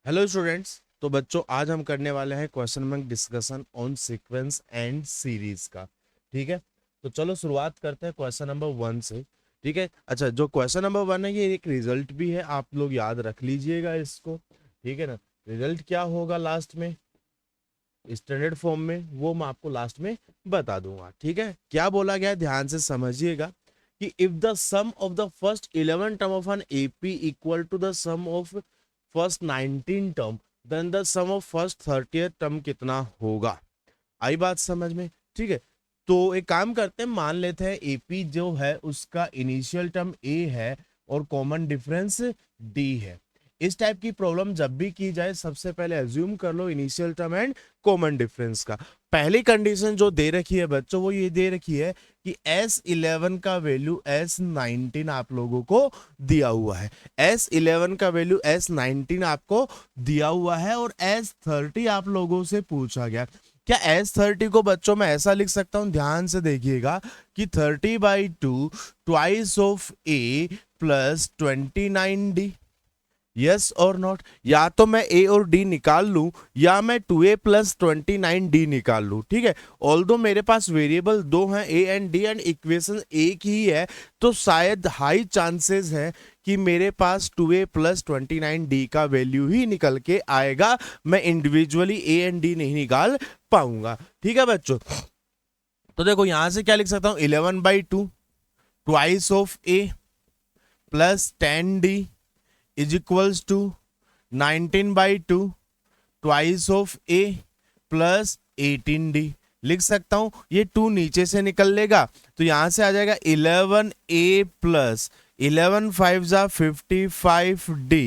Hello students. तो बच्चों आज हम करने वाले हैं question bank discussion on sequence and series का। ठीक है, तो चलो शुरुआत करते हैं क्वेश्चन नंबर 1 से। ठीक है, अच्छा जो क्वेश्चन नंबर 1 है ये एक रिजल्ट भी है, आप लोग याद रख लीजिएगा इसको। ठीक है ना, रिजल्ट क्या होगा लास्ट में स्टैंडर्ड फॉर्म में वो मैं आपको लास्ट में बता दूंगा। ठीक है, क्या बोला गया है ध्यान से समझिएगा कि if the sum of the first 11 term of an AP equal to the sum of first 19 term then the sum of first 30 term कितना होगा। आई बात समझ में? ठीक है, तो एक काम करते हैं, मान लेते हैं एपी जो है उसका इनिशियल टर्म ए है और कॉमन डिफरेंस डी है। इस टाइप की प्रॉब्लम जब भी की जाए सबसे पहले एज्यूम कर लो initial term and common difference का। पहली कंडीशन जो दे रखी है बच्चों वो ये दे रखी है कि S11 का वैल्यू S19 आप लोगों को दिया हुआ है। S11 का वैल्यू S19 आपको दिया हुआ है और S30 आप लोगों से पूछा गया। क्या S30 को बच्चों में ऐसा लिख सकता हूं, ध्यान से देखिएगा कि 30/2 twice of a plus 29D। Yes और नॉट, या तो मैं ए और डी निकाल लूं या मैं 2a प्लस 29D निकाल लूं। ठीक है, ऑल्दो मेरे पास वेरिएबल दो हैं A and D and equation एक ही है, तो शायद हाई चांसेस है कि मेरे पास 2a प्लस 29D का वैल्यू ही निकल के आएगा। मैं इंडिविजुअली ए एंड डी नहीं निकाल पाऊंगा। ठीक है बच्चों, तो देखो यहां से क्या लिख सकता हूं, 11/2 twice of a plus 10D is equals to 19/2 twice of a plus 18D। लिख सकता हूं, ये 2 नीचे से निकल लेगा तो यहां से आ जाएगा 11a प्लस 11 5 जा 55D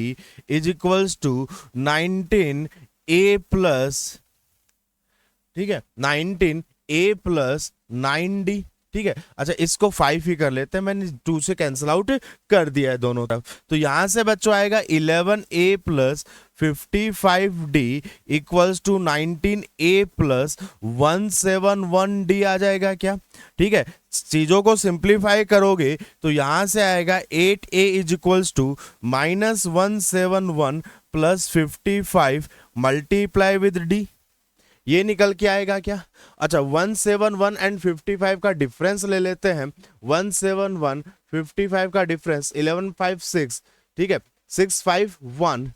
is equals to 19a plus, ठीक है 19a प्लस 9D। ठीक है, अच्छा इसको 5 ही कर लेते हैं, मैंने 2 से कैंसिल आउट कर दिया है दोनों तरफ। तो यहां से बच्चों आएगा 11a plus 55D equals to 19a plus 171D आ जाएगा क्या। ठीक है, चीजों को सिंप्लीफाई करोगे तो यहां से आएगा 8a is equals to minus 171 plus 55 multiply with d, ये निकल के आएगा क्या। अच्छा 171 एंड 55 का डिफरेंस ले लेते हैं। 171 55 का डिफरेंस 11 5 6, ठीक है 6 5 1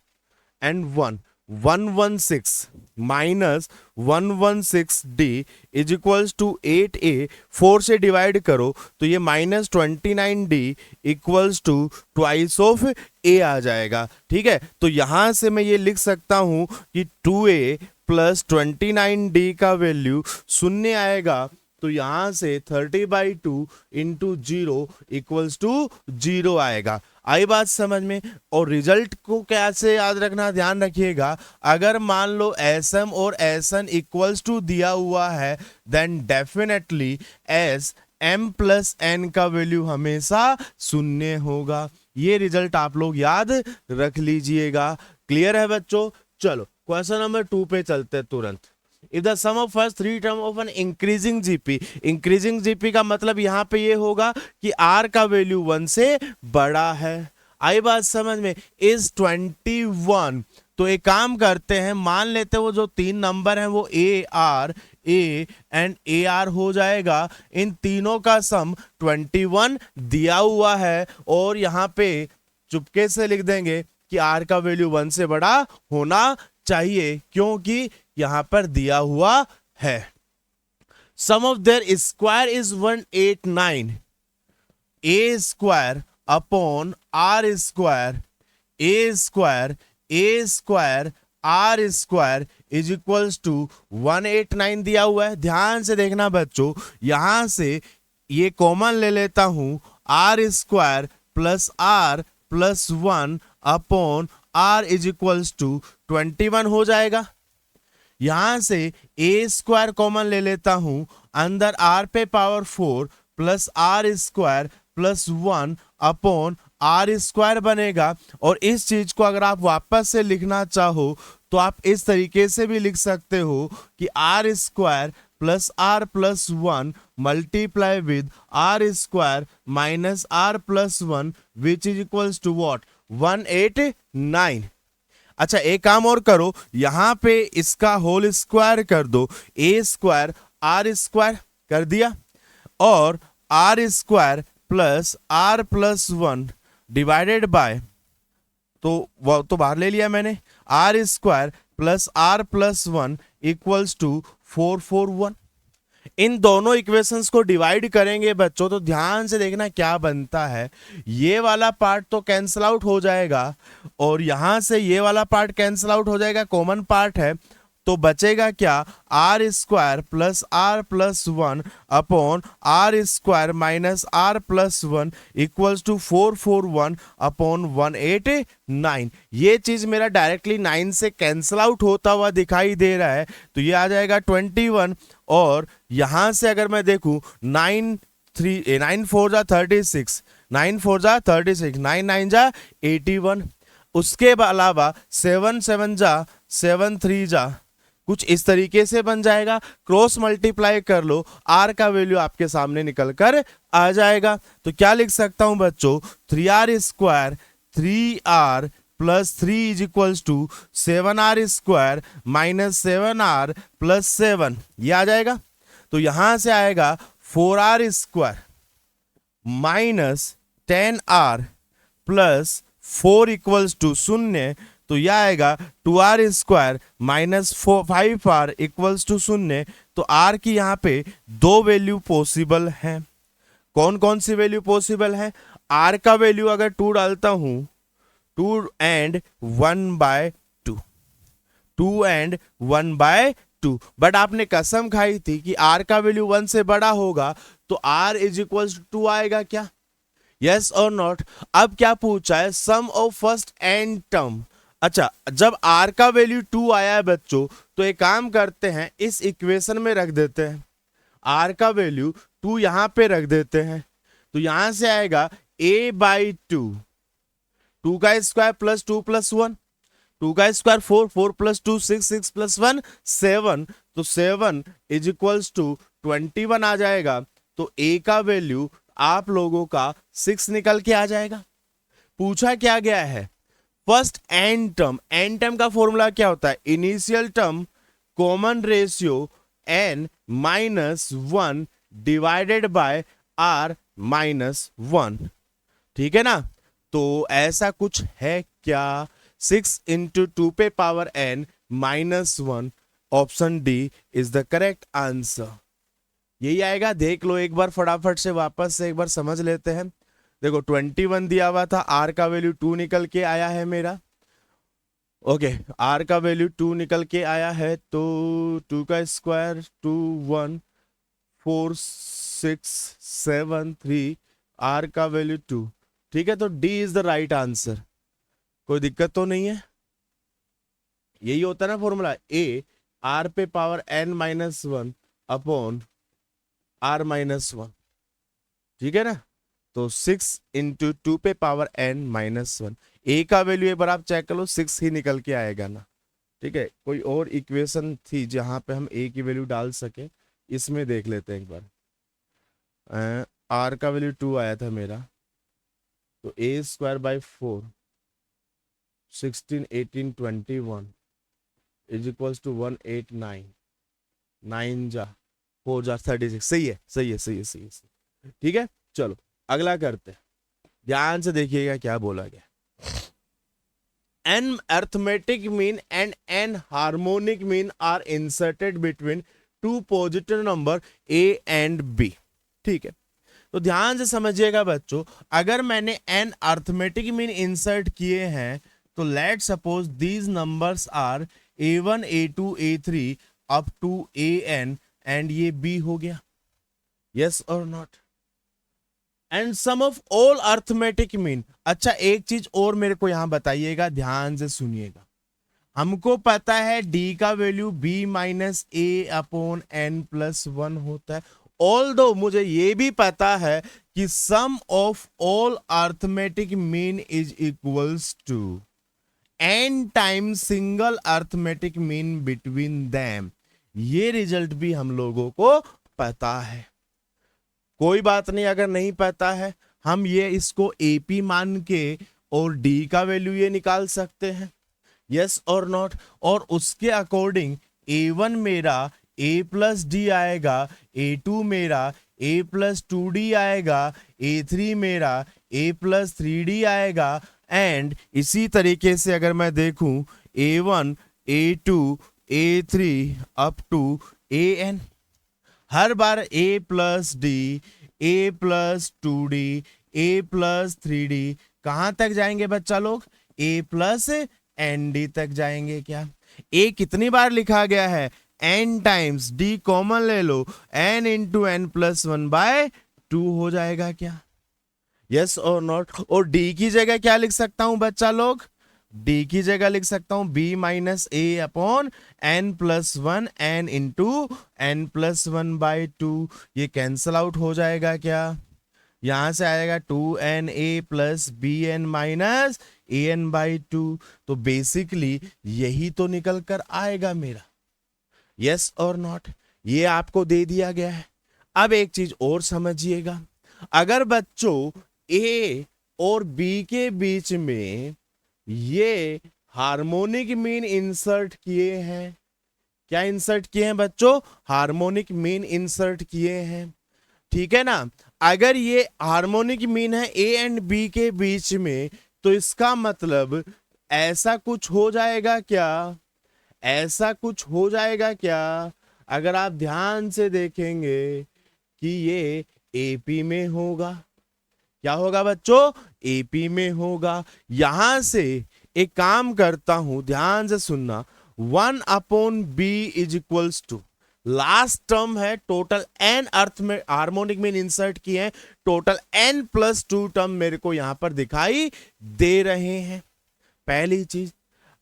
and 1 116 minus 116D is equals to 8a, 4 से डिवाइड करो तो ये minus 29D equals to twice of a आ जाएगा। ठीक है, तो यहां से मैं ये लिख सकता हूं कि 2a प्लस 29D का वैल्यू शून्य आएगा, तो यहां से 30/2 इंटू 0 इक्वल्स टू 0 आएगा। आई बात समझ में? और रिजल्ट को कैसे याद रखना, ध्यान रखिएगा, अगर मान लो Sm और Sn इक्वल्स टू दिया हुआ है then definitely Sm plus n का वैल्यू हमेशा शून्य होगा। ये रिजल्ट आप लोग याद रख लीजिएगा। क्लियर है बच्चों? चलो क्वेश्चन नंबर 2 पे चलते हैं तुरंत। If the sum of first 3 term of an increasing GP, increasing GP का मतलब यहां पे ये होगा कि आर का वैल्यू 1 से बड़ा है। आई बात समझ में? इज 21। तो एक काम करते हैं, मान लेते हैं वो जो 3 नंबर हैं वो ए एंड ए आर हो जाएगा। इन तीनों का सम 21 दिया हुआ है और यहां पे चुपके से लिख देंगे कि आर का वैल्यू 1 से बड़ा होना चाहिए क्योंकि यहां पर दिया हुआ है। Sum of their square is 189, A square upon are square, A square A square R square is equals to 189 दिया हुआ है। ध्यान से देखना बच्चों, यहां से ये कॉमन ले लेता हूं, r square plus r plus 1 upon r is equals to 21 हो जाएगा। यहां से ए स्क्वायर कॉमन ले लेता हूं, अंदर आर पे power 4 plus r square plus 1 upon are square बनेगा। और इस चीज को अगर आप वापस से लिखना चाहो तो आप इस तरीके से भी लिख सकते हो कि r square plus r plus 1 multiply with r square minus r plus 1 which is equals to what 189। अच्छा एक काम और करो, यहां पे इसका होल स्क्वायर कर दो, ए स्क्वायर आर स्क्वायर कर दिया, और r square plus r plus one divided by, तो वो तो बाहर ले लिया मैंने, r square plus r plus one equals to 441। इन दोनों इक्वेशंस को डिवाइड करेंगे बच्चों तो ध्यान से देखना क्या बनता है, ये वाला पार्ट तो कैंसल आउट हो जाएगा और यहां से ये वाला पार्ट कैंसल आउट हो जाएगा, कॉमन पार्ट है, तो बचेगा क्या, r square plus r plus one upon are square minus r plus one equals to 441 upon 189। ये चीज मेरा डायरेक्टली 9 से कैंसल आउट होता हुआ दिखाई दे रहा है, तो ये आ जाएगा 21, और यहां से अगर मैं देखूं 9 4 जा 36, 9 4 जा 36, 9 9 जा 81, उसके अलावा 7 7 जा 7 3 जा कुछ इस तरीके से बन जाएगा, क्रॉस मल्टीप्लाई कर लो, आर का वैल्यू आपके सामने निकल कर आ जाएगा। तो क्या लिख सकता हूं बच्चों, 3r square 3r plus 3 is equals to 7r square minus 7r plus 7, ये आ जाएगा। तो यहां से आएगा 4r square minus 10r plus 4 equals to 0, तो यह आएगा 2r square minus 5r equals to 0। तो r की यहाँ पे दो वैल्यू पॉसिबल है। कौन कौन सी वैल्यू पॉसिबल है, r का वैल्यू अगर 2 डालता हूं 2 and 1/2, 2 and 1/2, बट आपने कसम खाई थी कि r का वैल्यू 1 से बड़ा होगा तो r इज इक्वल्स टू 2 आएगा क्या, यस और नॉट। अब क्या पूछा है, sum of first and term. अच्छा जब r का वैल्यू 2 आया है बच्चों तो एक काम करते हैं, इस इक्वेशन में रख देते हैं, r का वैल्यू 2 यहां पे रख देते हैं, तो यहां से आएगा a/2, 2 का स्क्वायर प्लस 2 प्लस 1, 2 का स्क्वायर 4, 4 प्लस 2 6, 6 प्लस 1 7, तो 7 इज इक्वल्स टू 21 आ जाएगा। तो a का वैल्यू आप लोगों का 6 निकल के आ जाएगा। पूछा क्या गया है, first n term, n term का फॉर्मूला क्या होता है, initial term common ratio n minus 1 divided by r minus 1, ठीक है ना। तो ऐसा कुछ है क्या, 6 इंटू 2 पे power n minus 1, option D is the correct answer, यही आएगा। देख लो एक बार फटाफट से, वापस से एक बार समझ लेते हैं। देखो 21 दिया हुआ था, r का वैल्यू 2 निकल के आया है मेरा, ओके r का वैल्यू 2 निकल के आया है, तो 2 का स्क्वायर 2 1 4 6 7 3, r का वैल्यू 2, ठीक है। तो d is the right answer, कोई दिक्कत तो नहीं है, यही होता है ना फॉर्मूला, a r पे power n minus 1 upon r minus 1, ठीक है ना। तो 6 इंटू 2 पे पावर n माइनस 1, a का वैल्यू एक बार आप चेक कर लो, 6 ही निकल के आएगा ना, ठीक है। कोई और इक्वेशन थी जहां पे हम a की वैल्यू डाल सके, इसमें देख लेते हैं एक बार। r का वैल्यू 2 आया था मेरा, तो a square by 4 16 18 21 is equals to 189, 9 जा 4 जा 36, सही है सही है सही है सही है, ठीक है। चलो अगला करते हैं, ध्यान से देखिएगा क्या बोला गया। An arithmetic mean and an harmonic mean are inserted between two positive number a and b, ठीक है। तो ध्यान से समझिएगा बच्चों, अगर मैंने n अर्थमेटिक मीन इंसर्ट किए हैं तो let suppose these numbers are a1 a2 a3 up to an and ये b हो गया, यस और not. And sum of all arithmetic mean, अच्छा एक चीज और मेरे को यहां बताइएगा, ध्यान से सुनिएगा। हमको पता है d का वैल्यू b माइनस ए अपॉन n प्लस 1 होता है, ऑल्दो मुझे ये भी पता है कि sum of all arithmetic mean is equals to n times single arithmetic mean between them, ये रिजल्ट भी हम लोगों को पता है। कोई बात नहीं, अगर नहीं पता है हम ये इसको AP मान के और D का वैल्यू ये निकाल सकते हैं, यस और नॉट। और उसके अकॉर्डिंग A1 मेरा A प्लस डी आएगा, A2 मेरा A प्लस 2D आएगा, A3 मेरा A प्लस 3D आएगा। एंड इसी तरीके से अगर मैं देखूं A1 A2 A3 up to AN, हर बार A plus d, A plus 2D, A plus 3D कहां तक जाएंगे बच्चा लोग? A प्लस ND तक जाएंगे। क्या A कितनी बार लिखा गया है? N times. D कॉमन ले लो, N इंटू N प्लस 1/2 हो जाएगा। क्या यस और नॉट? और D की जगह क्या लिख सकता हूं बच्चा लोग? D की जगह लिख सकता हूं B minus A upon N plus 1 N into N plus 1/2। ये कैंसल आउट हो जाएगा। क्या यहां से आएगा 2NA plus BN minus AN/2। तो बेसिकली यही तो निकल कर आएगा मेरा। यस और नॉट? ये आपको दे दिया गया है। अब एक चीज और समझिएगा, अगर बच्चों A और B के बीच में ये हार्मोनिक मीन इंसर्ट किए हैं, क्या इंसर्ट किए हैं बच्चों? हार्मोनिक मीन इंसर्ट किए हैं, ठीक है ना। अगर ये हार्मोनिक मीन है A एंड B के बीच में, तो इसका मतलब ऐसा कुछ हो जाएगा। क्या ऐसा कुछ हो जाएगा? क्या अगर आप ध्यान से देखेंगे कि ये AP में होगा। क्या होगा बच्चों? AP में होगा। यहां से एक काम करता हूं, ध्यान से सुनना। 1/B is equals to, last term है टोटल n अर्थ में हार्मोनिक मीन इंसर्ट किए हैं, टोटल n प्लस 2 टर्म मेरे को यहां पर दिखाई दे रहे हैं। पहली चीज,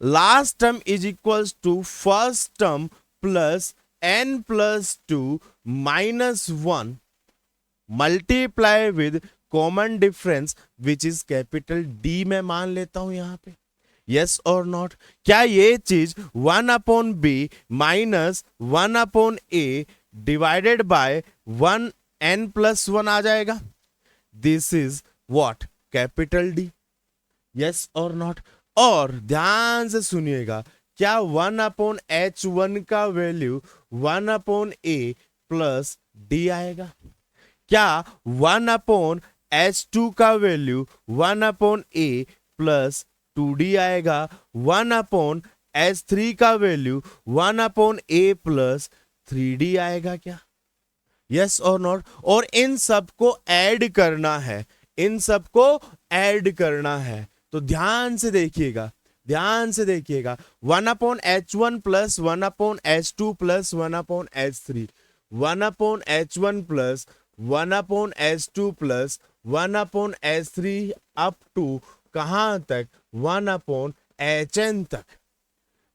last term is equals to first term plus n plus 2 minus 1 multiply with common difference which is capital D में मान लेता हूं यहां पे। यस और नॉट? क्या ये चीज 1/B minus 1/A divided by 1n plus 1 आ जाएगा? This is what? Capital D। Yes और नॉट? और ध्यान से सुनिएगा, क्या 1/H1 का वैल्यू 1/A प्लस D आएगा? क्या 1/H2 का वैल्यू 1/A प्लस 2D आएगा? 1/H3 का वैल्यू 1/A प्लस 3D आएगा? क्या यस और नॉट? और इन सबको ऐड करना है, इन सबको ऐड करना है। तो ध्यान से देखिएगा, ध्यान से देखिएगा। 1/H1 plus 1/H2 plus 1/H3, 1/H1 plus 1/H2 plus 1/H3 up to कहां तक? 1/HN तक।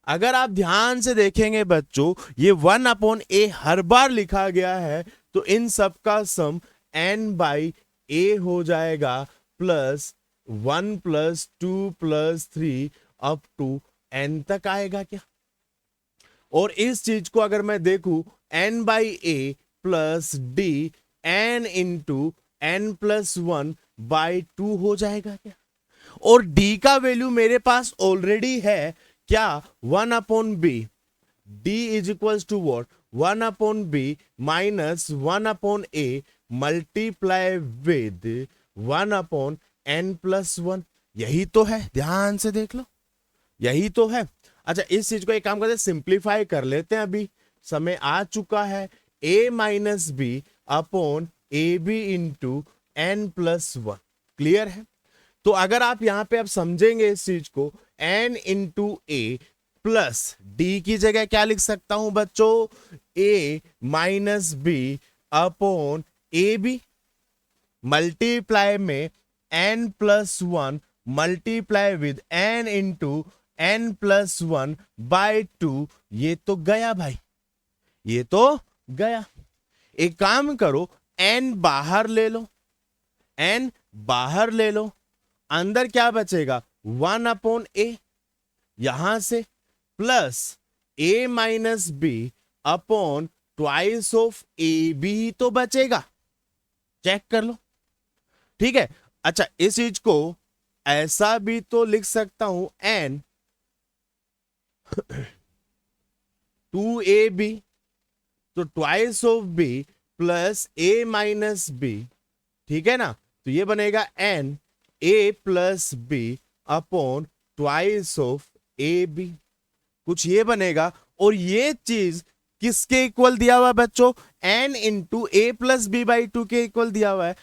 अगर आप ध्यान से देखेंगे बच्चों, ये 1/A हर बार लिखा गया है, तो इन सब का सम N/A हो जाएगा, plus 1 plus 2 plus 3 up to N तक आएगा। क्या और इस चीज को अगर मैं देखूं, N/A plus D N into N plus 1/2 हो जाएगा। क्या और D का वैल्यू मेरे पास ऑलरेडी है। क्या 1/B, D is equals to what? 1/B minus 1/A multiply with 1/N plus 1। यही तो है, ध्यान से देख लो, यही तो है। अच्छा, इस चीज को एक काम करते हैं, सिंप्लीफाई कर लेते हैं। अभी समय आ चुका है। A minus B upon AB into N plus 1। Clear है? तो अगर आप यहां पे अब समझेंगे इस चीज को, N into A plus D की जगह क्या लिख सकता हूं बच्चों? A minus B upon AB multiply में N plus 1 multiply with N into N plus 1/2। ये तो गया भाई, ये तो गया। एक काम करो, N बाहर ले लो, N बाहर ले लो, अंदर क्या बचेगा? 1/A यहां से plus A minus B upon twice of AB ही तो बचेगा। चेक कर लो, ठीक है। अच्छा, इस चीज को ऐसा भी तो लिख सकता हूं, N 2ab, तो twice of b plus a minus b, ठीक है ना। तो ये बनेगा n a plus b upon twice of a b, कुछ ये बनेगा। और ये चीज किसके इक्वल दिया हुआ है बच्चों, n into a plus b by two के इक्वल दिया हुआ है,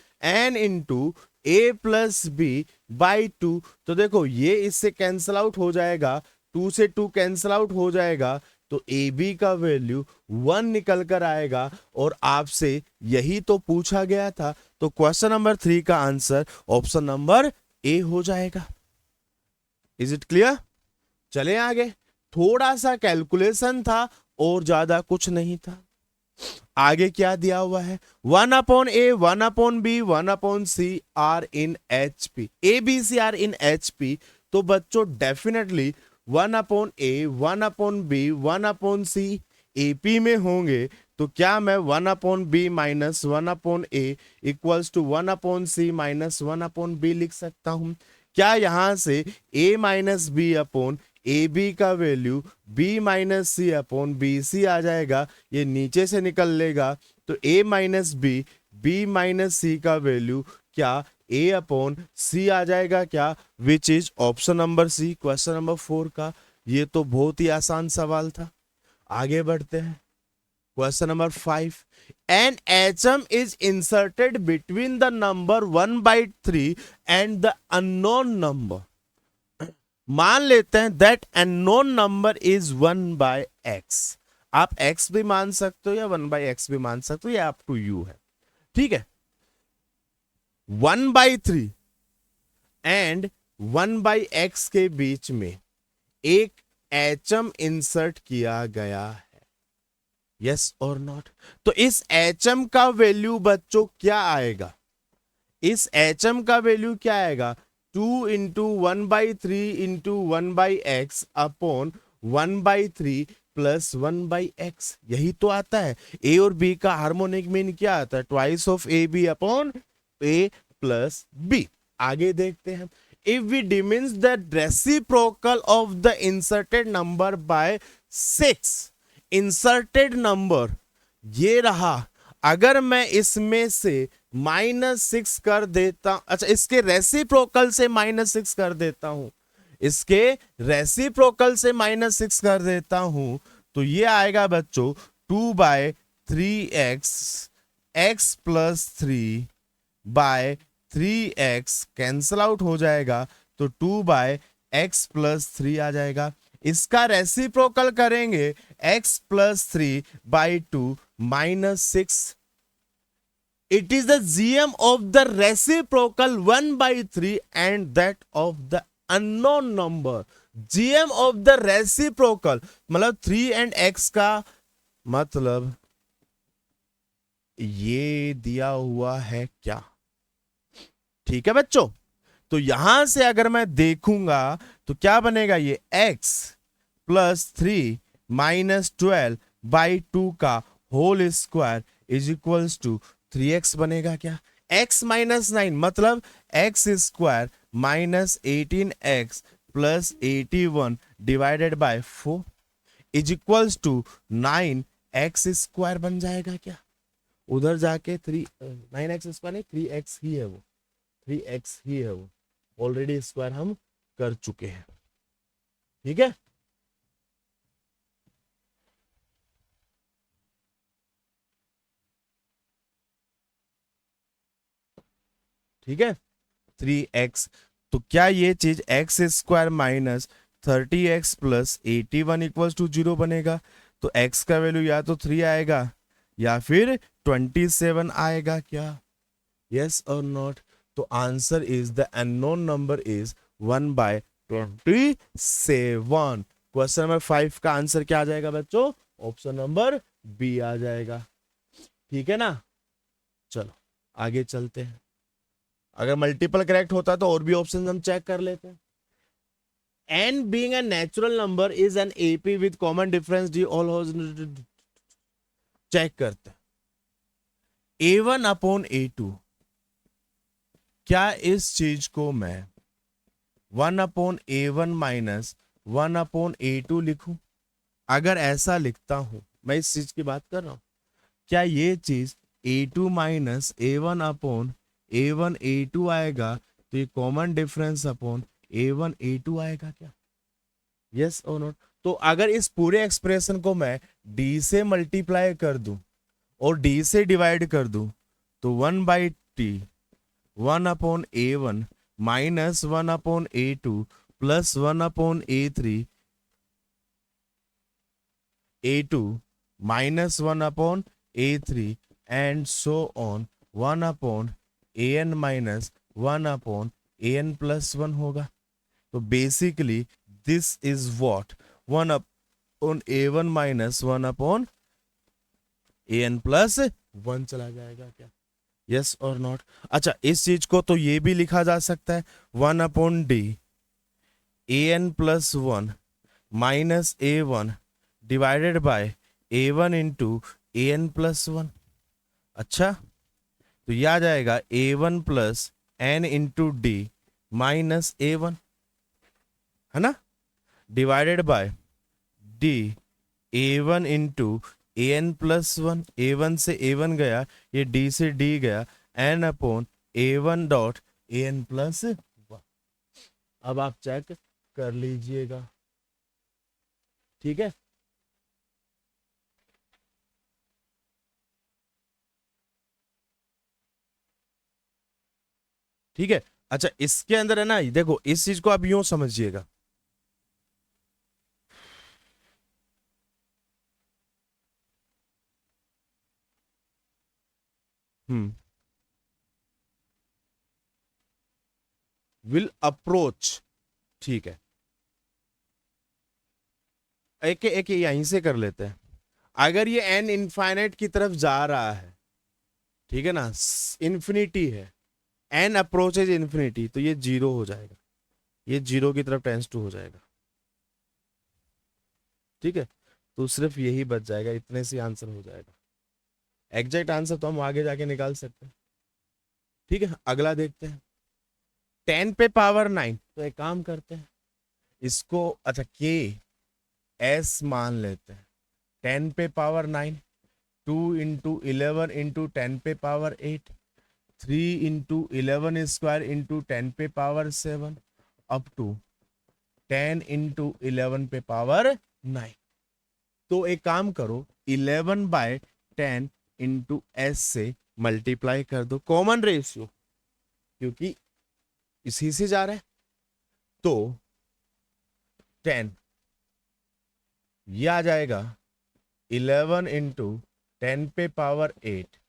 n into a plus b by two. तो देखो ये इससे कैंसल आउट हो जाएगा, 2 से 2 कैंसल आउट हो जाएगा, तो ए बी का वैल्यू 1 निकल कर आएगा। और आपसे यही तो पूछा गया था, तो क्वेश्चन नंबर 3 का आंसर ऑप्शन नंबर ए हो जाएगा। Is it clear? चले आगे, थोड़ा सा कैलकुलेशन था और ज्यादा कुछ नहीं था। आगे क्या दिया हुआ है, 1 upon a 1 upon b 1 upon c are in H P, a b c are in H P. तो बच्चों definitely 1 upon a 1 upon b 1 upon c AP में होंगे। तो क्या मैं 1 upon b minus 1 upon a equals to 1 upon c minus 1 upon b लिख सकता हूं? क्या यहां से a minus b upon a b का value b minus C upon B C आ जाएगा, ये नीचे से निकल लेगा। तो a minus B B minus C का वैल्यू क्या a अपॉन सी आ जाएगा क्या, which is option number C, question number 4 का। ये तो बहुत ही आसान सवाल था। आगे बढ़ते हैं, question number 5, an atom is inserted between the number 1/3 and the unknown number. मान लेते हैं that unknown number is 1/x, आप x भी मान सकते हो या 1/x भी मान सकते हो, ये अप टू यू है, ठीक है। 1/3 एंड 1/x के बीच में एक एचम इंसर्ट किया गया है, यस और नॉट। तो इस एचम का वैल्यू बच्चों क्या आएगा, इस एचम का वैल्यू क्या आएगा, 2 into 1/3 into 1/x upon 1/3 plus 1/x, यही तो आता है। ए और बी का हार्मोनिक मीन क्या आता है, twice of a b upon a plus b. आगे देखते हैं, if we diminish the reciprocal of the inserted number by 6, inserted number ये रहा, अगर मैं इसमें से -6 कर देता, अच्छा इसके रेसिप्रोकल से -6 कर देता हूं, इसके रेसिप्रोकल से -6 कर देता हूं, तो ये आएगा बच्चों 2/3x, x plus 3/3x cancel out हो जाएगा, तो 2/x प्लस 3 आ जाएगा। इसका रेसिप्रोकल करेंगे x plus 3/2 -6, it is the GM of the reciprocal 1/3 and that of the unknown number. GM of the reciprocal मतलब 3 एंड x का मतलब ये दिया हुआ है क्या, ठीक है बच्चों। तो यहां से अगर मैं देखूंगा तो क्या बनेगा, ये x प्लस 3 माइनस 12/2 का whole square is equals to 3x बनेगा क्या, x माइनस 9 मतलब x square minus 18x plus 81 divided by 4 is equals to 9x square बन जाएगा क्या। उधर जाके 9x स्क्वायर नहीं 3x ही है वो, 3x ही है वो, ऑलरेडी स्क्वायर हम कर चुके हैं, ठीक है। ठीक है 3x, तो क्या ये चीज x square minus 30x plus 81 equals to 0 बनेगा। तो x का वैल्यू या तो 3 आएगा या फिर 27 आएगा क्या, यस और नॉट। तो answer is the unknown number is 1/27। Question number 5 का आंसर क्या आ जाएगा बच्चों, ऑप्शन नंबर बी आ जाएगा, ठीक है ना। चलो आगे चलते हैं, अगर मल्टीपल करेक्ट होता तो और भी ऑप्शन हम चेक कर लेते हैं। n being a natural number is an AP with common difference d all check करते हैं। A1 अपॉन A2, क्या इस चीज को मैं 1 अपॉन A1 माइनस 1/A2 लिखूं? अगर ऐसा लिखता हूं, मैं इस चीज की बात कर रहा हूं, क्या ये चीज A2 माइनस A1 आएगा? तो ये common difference upon A1 A2 आएगा क्या? यस और नोट? तो अगर इस पूरे एक्सप्रेशन को मैं d से मल्टीप्लाई कर दूं और d से डिवाइड कर दूं, तो 1/t 1/A1 minus 1/A2 plus 1/A3 A2 minus 1/A3 and so on 1/AN minus 1/AN plus 1 होगा. तो basically this is what 1/A1 minus 1/AN plus 1 चला जाएगा क्या? यस और नॉट? अच्छा, इस चीज को तो ये भी लिखा जा सकता है 1/D AN plus 1 minus A1 divided by A1 into AN plus 1. अच्छा, तो यह आ जाएगा A1 plus N into D minus A1, है ना, divided by D A1 into AN plus 1. A1 से A1 गया, ये D से D गया, N upon A1 dot AN plus 1. अब आप चेक कर लीजिएगा, ठीक है? ठीक है. अच्छा, इसके अंदर है ना, देखो इस चीज को आप यूं समझिएगा, विल अप्रोच, ठीक है, एक एक यहीं से कर लेते हैं. अगर ये एन इनफाइनाइट की तरफ जा रहा है, ठीक है ना, इन्फिनिटी है, एन अप्रोचेज इन्फिनिटी, तो ये जीरो हो जाएगा, ये जीरो की तरफ टेंस टू हो जाएगा. ठीक है, तो सिर्फ यही बच जाएगा, इतने से आंसर हो जाएगा. एग्जैक्ट आंसर तो हम आगे जाके निकाल सकते हैं. ठीक है, अगला देखते हैं. 10 पे पावर 9, तो एक काम करते हैं, इसको अच्छा के एस मान लेते हैं. 10 पे पावर 9, 2 इंटू 11 इंटू 10 पे पावर 8, 3 इंटू 11 स्क्वायर इंटू 10 पे पावर 7 अप टू 10 इंटू 11 पे पावर 9. तो एक काम करो, 11/10 इंटू एस से मल्टीप्लाई कर दो, कॉमन रेशियो क्योंकि इसी से जा रहा है. तो 10 ये आ जाएगा 11 इंटू 10 पे पावर 8,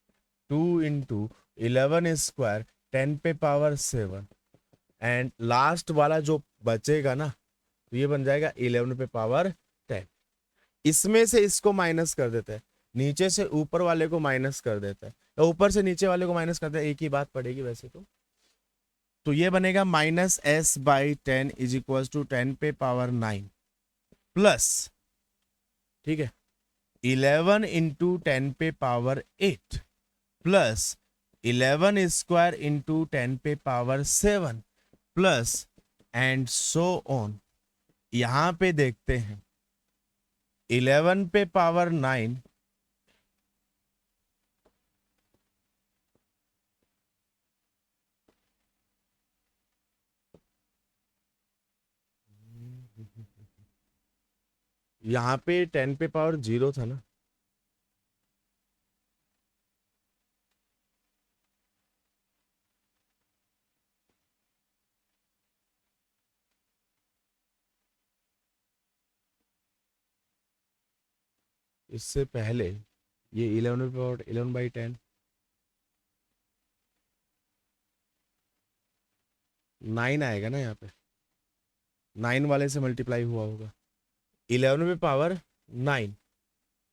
2 इंटू 11 स्क्वायर 10 पे पावर 7, एंड लास्ट वाला जो बचेगा ना, तो ये बन जाएगा 11 पे पावर 10. इसमें से इसको माइनस कर देते हैं, नीचे से ऊपर वाले को माइनस कर देते हैं, या ऊपर से नीचे वाले को माइनस करते हैं, एक ही बात पड़ेगी वैसे तो ये बनेगा -s/10 इज इक्वल टू 10 पे पावर 9 प्लस, ठीक है, 11 इंटू 10 पे पावर 8 प्लस 11 स्क्वायर इंटू 10 पे power 7 plus and so on. यहां पे देखते हैं 11 पे पावर 9 यहाँ पे 10 पे पावर 0 था ना, इससे पहले ये 11 पे पावर 11/10 9 आएगा ना, यहाँ पे 9 वाले से मल्टीप्लाई हुआ होगा. 11 पे पावर 9,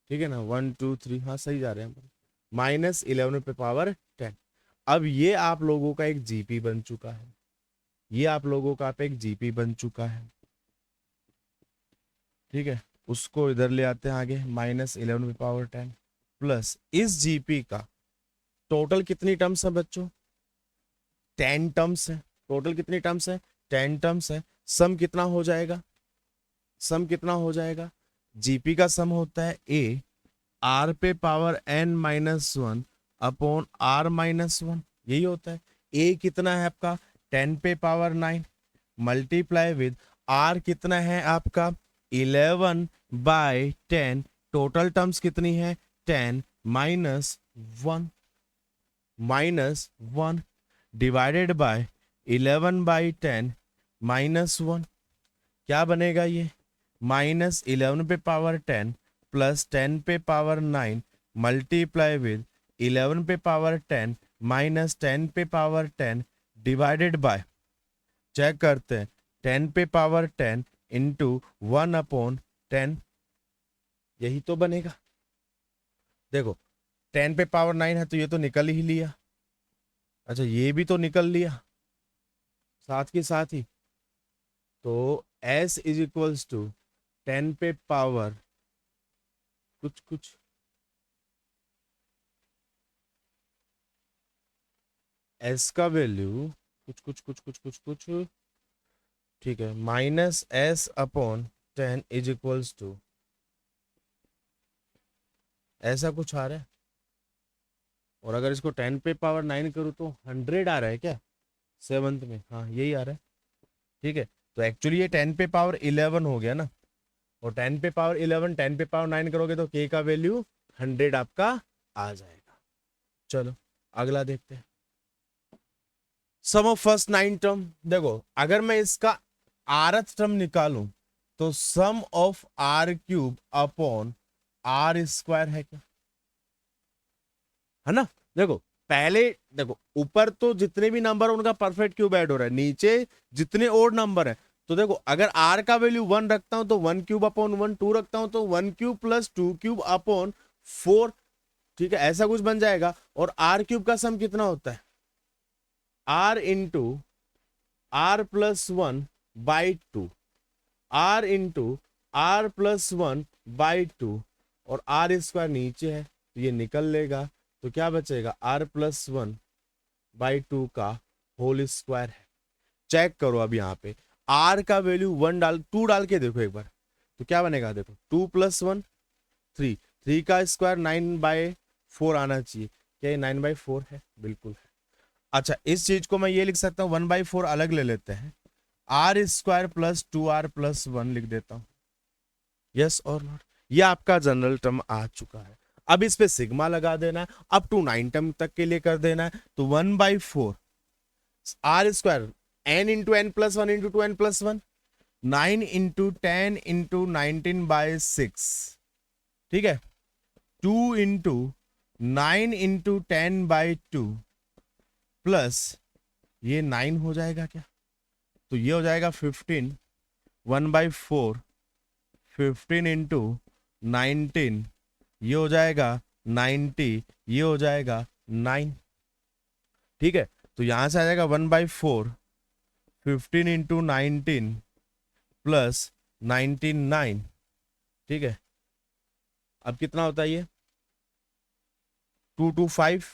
ठीक है ना, 1 2 3, हाँ सही जा रहे हैं हम. -11 पे पावर 10. अब ये आप लोगों का एक जीपी बन चुका है, ये आप लोगों का एक जीपी बन चुका है. ठीक है, उसको इधर ले आते हैं आगे, -11 पे पावर 10 प्लस इस जीपी का टोटल कितनी टर्म्स है बच्चों? 10 टर्म्स है. टोटल कितनी टर्म्स है? 10 टर्म्स है. सम कितना हो जाएगा? सम कितना हो जाएगा, जीपी का सम होता है ए आर पे power n minus one upon r minus one, यही होता है। ए कितना है आपका 10 पे पावर 9 मल्टीप्लाई विद आर कितना है आपका 11/10, टोटल टर्म्स कितनी है 10 माइनस वन डिवाइडेड बाय 11/10 -1, क्या बनेगा ये -11 पे पावर 10 प्लस 10 पे पावर 9 मल्टीप्लाई विद 11 पे पावर 10 माइनस 10 पे पावर 10 डिवाइडेड बाय, चेक करते हैं, 10 पे पावर 10 इंटू 1/10, यही तो बनेगा। देखो 10 पे पावर 9 है तो ये तो निकल ही लिया, अच्छा ये भी तो निकल लिया साथ के साथ ही, तो s इज इक्वल्स टू 10 पे पावर कुछ कुछ s का वैल्यू कुछ कुछ कुछ कुछ कुछ कुछ ठीक है, -s/10 इज इक्वल्स टू ऐसा कुछ आ रहा है, और अगर इसको 10 पे पावर 9 करूँ तो 100 आ रहा है क्या सेवंथ में, हाँ यही आ रहा है। ठीक है, तो एक्चुअली ये 10 पे पावर 11 हो गया ना, और 10 पे पावर 11 10 पे पावर 9 करोगे तो k का वैल्यू 100 आपका आ जाएगा। चलो अगला देखते हैं, सम ऑफ फर्स्ट 9 टर्म। देखो अगर मैं इसका आरथ टर्म निकालूं तो सम ऑफ r³ अपॉन r² है क्या, है ना। देखो पहले देखो ऊपर तो जितने भी नंबर उनका परफेक्ट क्यूब ऐड हो रहा है, नीचे जितने ओड नंबर है, तो देखो अगर r का वैल्यू 1 रखता हूं तो 1³ अपॉन 1, 2 रखता हूं तो 1³ प्लस 2³ अपॉन 4, ठीक है ऐसा कुछ बन जाएगा। और r³ का सम कितना होता है r into r+1/2, r into r+1/2, और r² नीचे है तो ये निकल लेगा, तो क्या बचेगा r+1/2 का होल स्क्वायर है। चेक करो अब यहाँ पे r का वैल्यू 2 डाल के देखो एक बार, तो क्या बनेगा, देखो 2 + 1 3, 3 का स्क्वायर 9/4 आना चाहिए, क्या ये 9/4 है, बिल्कुल है। अच्छा इस चीज को मैं ये लिख सकता हूँ 1/4 अलग ले लेते हैं, r² + 2r+1 लिख देता हूँ, यस और नॉट, ये आपका जनरल टर्म आ चुका है। अब इस पे सिग्मा लगा देना है, अप टू 9 टर्म तक के लिए कर देना है, तो 1/4 r² n into n plus 1 into 2n plus 1, 9 into 10 into 19/6, ठीक है, 2 इंटू 9 इंटू 10/2 प्लस ये 9 हो जाएगा क्या, तो ये हो जाएगा 15, 1/4 15 इंटू 19, ये हो जाएगा 90, ये हो जाएगा 9, ठीक है, तो यहां से आ जाएगा 1/4 15 इंटू 19 प्लस 99, ठीक है। अब कितना होता है ये 225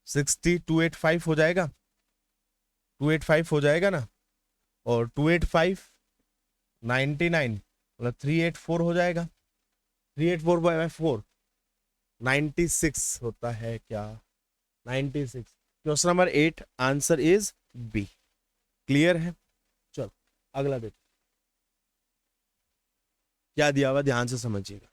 60 285 हो जाएगा, 285 हो जाएगा ना, और 285 99 मतलब 384 हो जाएगा, 384/4 96 होता है क्या, 96। Question number 8 answer is b. Clear है, चलो अगला देखो क्या दिया हुआ, ध्यान से समझिएगा।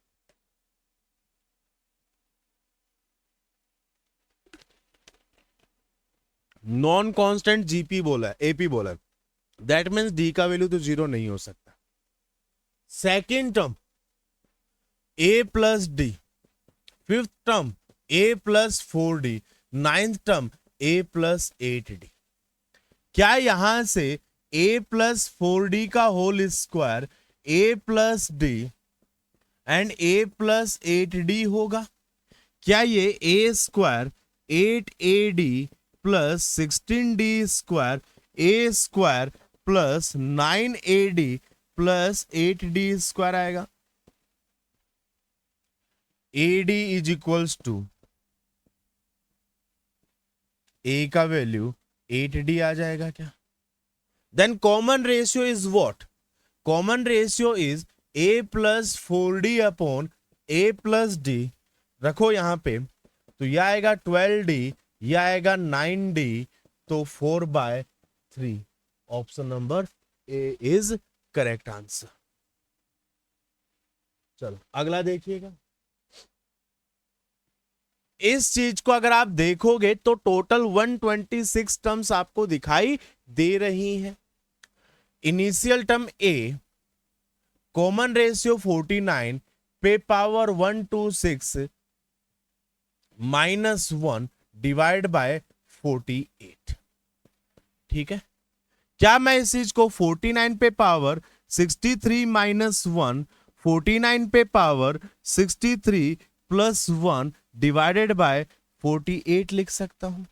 नॉन कांस्टेंट जीपी बोला है, एपी बोला है, दैट मीन्स डी का वैल्यू तो 0 नहीं हो सकता। Second term a plus d, fifth term a plus 4d, ninth term a plus 8d। क्या यहां से a प्लस 4d का whole square a plus d and a plus 8d होगा, क्या ये a² 8ad plus 16d² a² plus 9ad plus 8d² आएगा, ad is equals to a का value 8d आ जाएगा क्या, then common ratio is what, common ratio is a plus 4d upon a plus d, रखो यहां पे, तो यह आएगा 12d, यह आएगा 9d, तो 4/3। Option number A is correct answer. चलो अगला देखिएगा। इस चीज को अगर आप देखोगे तो टोटल 126 टर्म्स आपको दिखाई दे रही हैं। इनिशियल टर्म ए, कॉमन रेशियो 49 पे पावर 126 -1 डिवाइड बाय 48। ठीक है, क्या मैं इस चीज को 49 पे पावर 63 -1, 49 पे पावर 63 प्लस 1 डिवाइडेड बाय 48 लिख सकता हूं?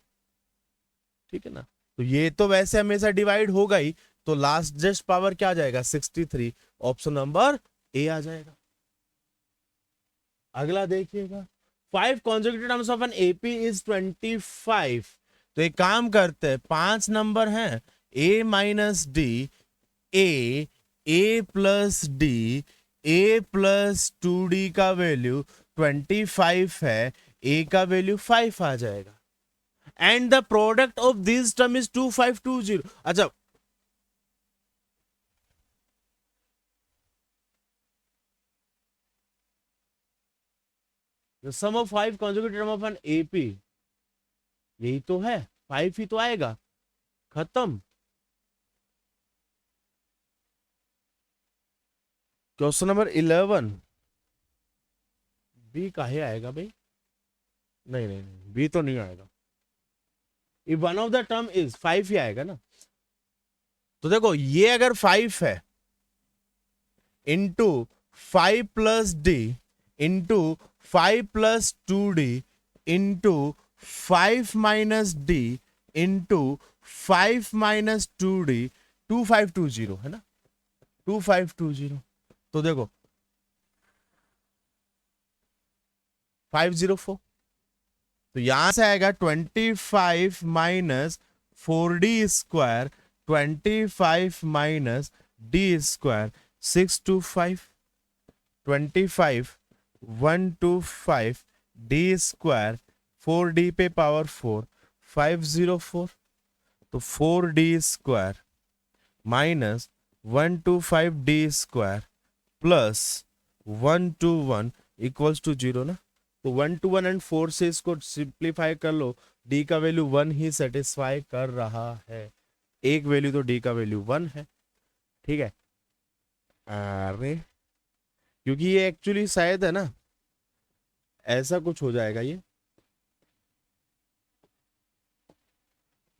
ठीक है ना, तो ये तो वैसे हमेशा डिवाइड होगा ही, तो लास्ट जस्ट पावर क्या आ जाएगा 63। ऑप्शन नंबर ए आ जाएगा। अगला देखिएगा, 5 consecutive terms of an AP is 25। तो एक काम करते हैं, 5 नंबर हैं, a minus D, a plus d, a plus 2d का वैल्यू 25 है, a का वैल्यू 5 आ जाएगा। And the product of this term is 2520। अच्छा, the sum of 5 consecutive term of an AP, यही तो है, 5 ही तो आएगा, खत्म। क्वेश्चन नंबर 11, बी काहे आएगा भाई? नहीं नहीं नहीं, बी तो नहीं आएगा। If one of the term is 5 ही आएगा ना। तो देखो, ये अगर 5 है into 5 plus D into 5 plus 2d into 5 minus D into 5 minus 2d, 2520 है ना, 2520। तो देखो 504, तो यहां से आएगा 25 minus 4d square, 25 minus d square 625, 25 125 d square 4d पे पावर 4 504, तो 4d square minus 125 d square plus 121 equals to 0 ना। तो 121 एंड 4 से इसको सिंप्लीफाई कर लो, डी का वैल्यू 1 ही सेटिस्फाई कर रहा है, एक वैल्यू तो डी का वैल्यू 1 है। ठीक है, अरे क्योंकि ये एक्चुअली शायद है ना, ऐसा कुछ हो जाएगा ये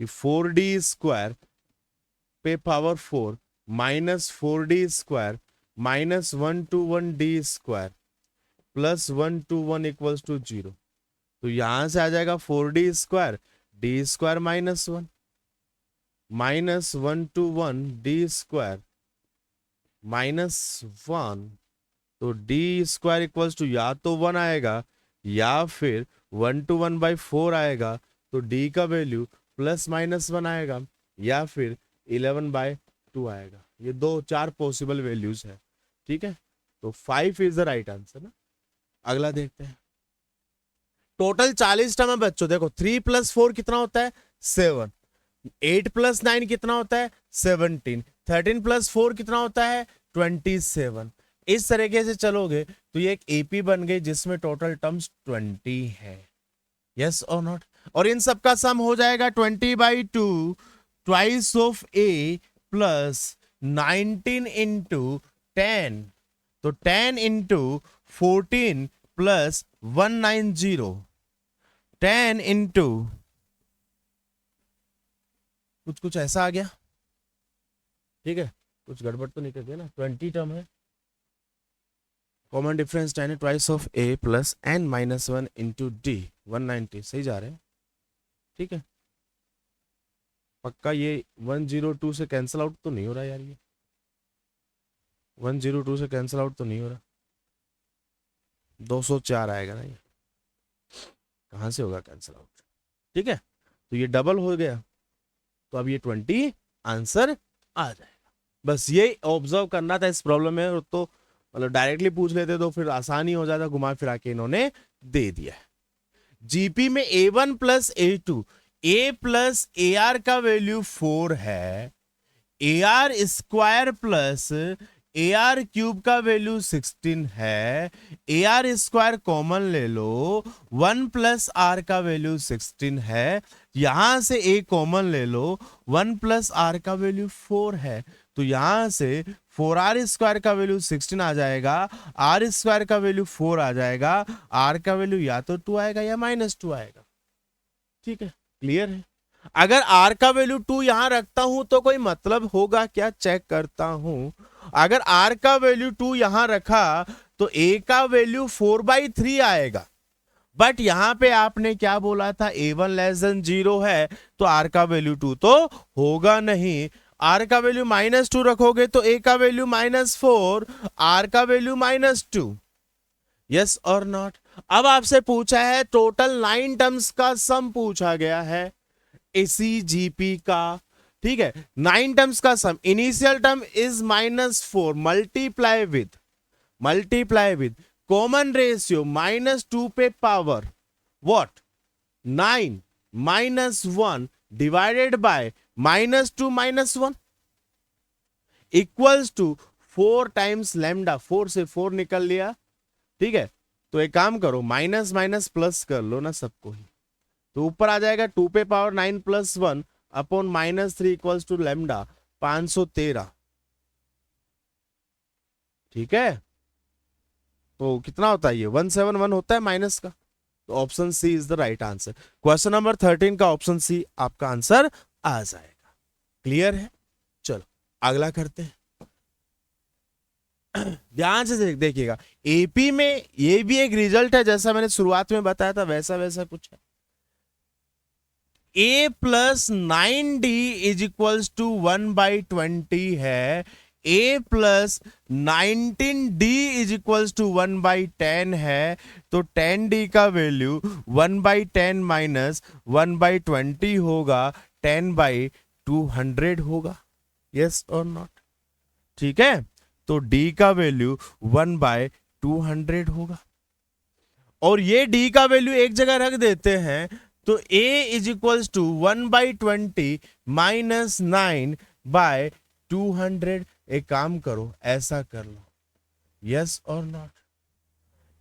4d स्क्वायर पे power 4 minus 4d square minus 121 d square plus 121 equals to 0। तो यहां से आ जाएगा 4d square, d square minus 1 minus 121 d square minus 1, तो डी स्क्वायर इक्वल्स टू या तो 1 आएगा या फिर 121/4 आएगा, तो डी का वैल्यू प्लस माइनस 1 आएगा या फिर 11/2 आएगा। ये 4 पॉसिबल वैल्यूज है। ठीक है, तो 5 इज द राइट आंसर ना। अगला देखते हैं, टोटल 40 टर्म है बच्चों। देखो 3 + 4 कितना होता है 7, 8 + 9 कितना होता है 17, 13 + 4 कितना होता है 27। इस तरीके से चलोगे तो ये एक एपी बन गई जिसमें टोटल टर्म्स 20 है। यस और नॉट? और इन सब का सम हो जाएगा 20/2 twice of a plus 19 into 10, तो 10 इंटू 14 प्लस 190, 10 इंटू कुछ ऐसा आ गया। ठीक है, कुछ गड़बड़ तो नहीं कर दिया ना। 20 टर्म है, common difference 10 twice of a plus n minus 1 into D 190, सही जा रहे हैं। ठीक है, पक्का ये 102 से कैंसिल आउट तो नहीं हो रहा यार, ये 102 से कैंसिल आउट तो नहीं हो रहा, 204 आएगा ना, ये कहाँ से होगा कैंसिल आउट। ठीक है, तो ये डबल हो गया, तो अब ये 20 आंसर आ जाएगा। बस ये ऑब्जर्व करना था इस प्रॉब्लम में, तो मतलब डायरेक्टली पूछ लेते तो फिर आसानी हो जाता, घुमा फिरा के इन्होंने दे दिया। जीपी में A1 plus A2, A plus A are का वैल्यू 4 है, a R square plus A are cube का वैल्यू 16 है, ए आर स्क्वायर कॉमन ले लो, 1 प्लस आर का वैल्यू 16 है, यहां से ए कॉमन ले लो, 1 प्लस आर का वैल्यू 4 है, तो यहां से 4r स्क्वायर का वैल्यू 16 आ जाएगा, आर स्क्वायर का वैल्यू 4 आ जाएगा, आर का वैल्यू या तो 2 आएगा या -2 आएगा। ठीक है, क्लियर है। अगर r का वैल्यू 2 यहां रखता हूं तो कोई मतलब होगा क्या, चेक करता हूं। अगर r का वैल्यू 2 यहां रखा तो a का वैल्यू 4/3 आएगा, बट यहां पे आपने क्या बोला था, a1 लेस देन 0 है, तो r का वैल्यू 2 तो होगा नहीं। r का वैल्यू -2 रखोगे तो a का वैल्यू -4, r का वैल्यू -2। यस और नॉट। अब आपसे पूछा है टोटल 9 टर्म्स का सम पूछा गया है इसी जीपी का। ठीक है, 9 टर्म्स का sum, initial term is -4, multiply with common ratio -2 पे power what 9 -1 divided by -2 -1 equals to 4 times lambda, 4 से 4 निकल लिया। ठीक है, तो एक काम करो, माइनस माइनस प्लस कर लो ना सबको ही, तो ऊपर आ जाएगा 2 पे power 9 + 1 upon -3 equals to lambda 513। ठीक है, तो कितना होता है ये 171 होता है माइनस का, तो option C is the right answer. Question number 13 का ऑप्शन सी आपका आंसर आ जाएगा। क्लियर है, चलो अगला करते हैं। ध्यान से देखिएगा, एपी में ये भी एक रिजल्ट है, जैसा मैंने शुरुआत में बताया था वैसा वैसा कुछ है। a plus 9d is equals to 1/20 है, a plus 19d is equals to 1/10 है, तो 10d का वैल्यू 1/10 माइनस 1/20 होगा, 10/200 होगा। यस और नॉट। ठीक है, तो d का वैल्यू 1/200 होगा, और ये d का वैल्यू एक जगह रख देते हैं, तो a is equals to 1/20 minus 9/200। एक काम करो, ऐसा कर लो, यस और नॉट।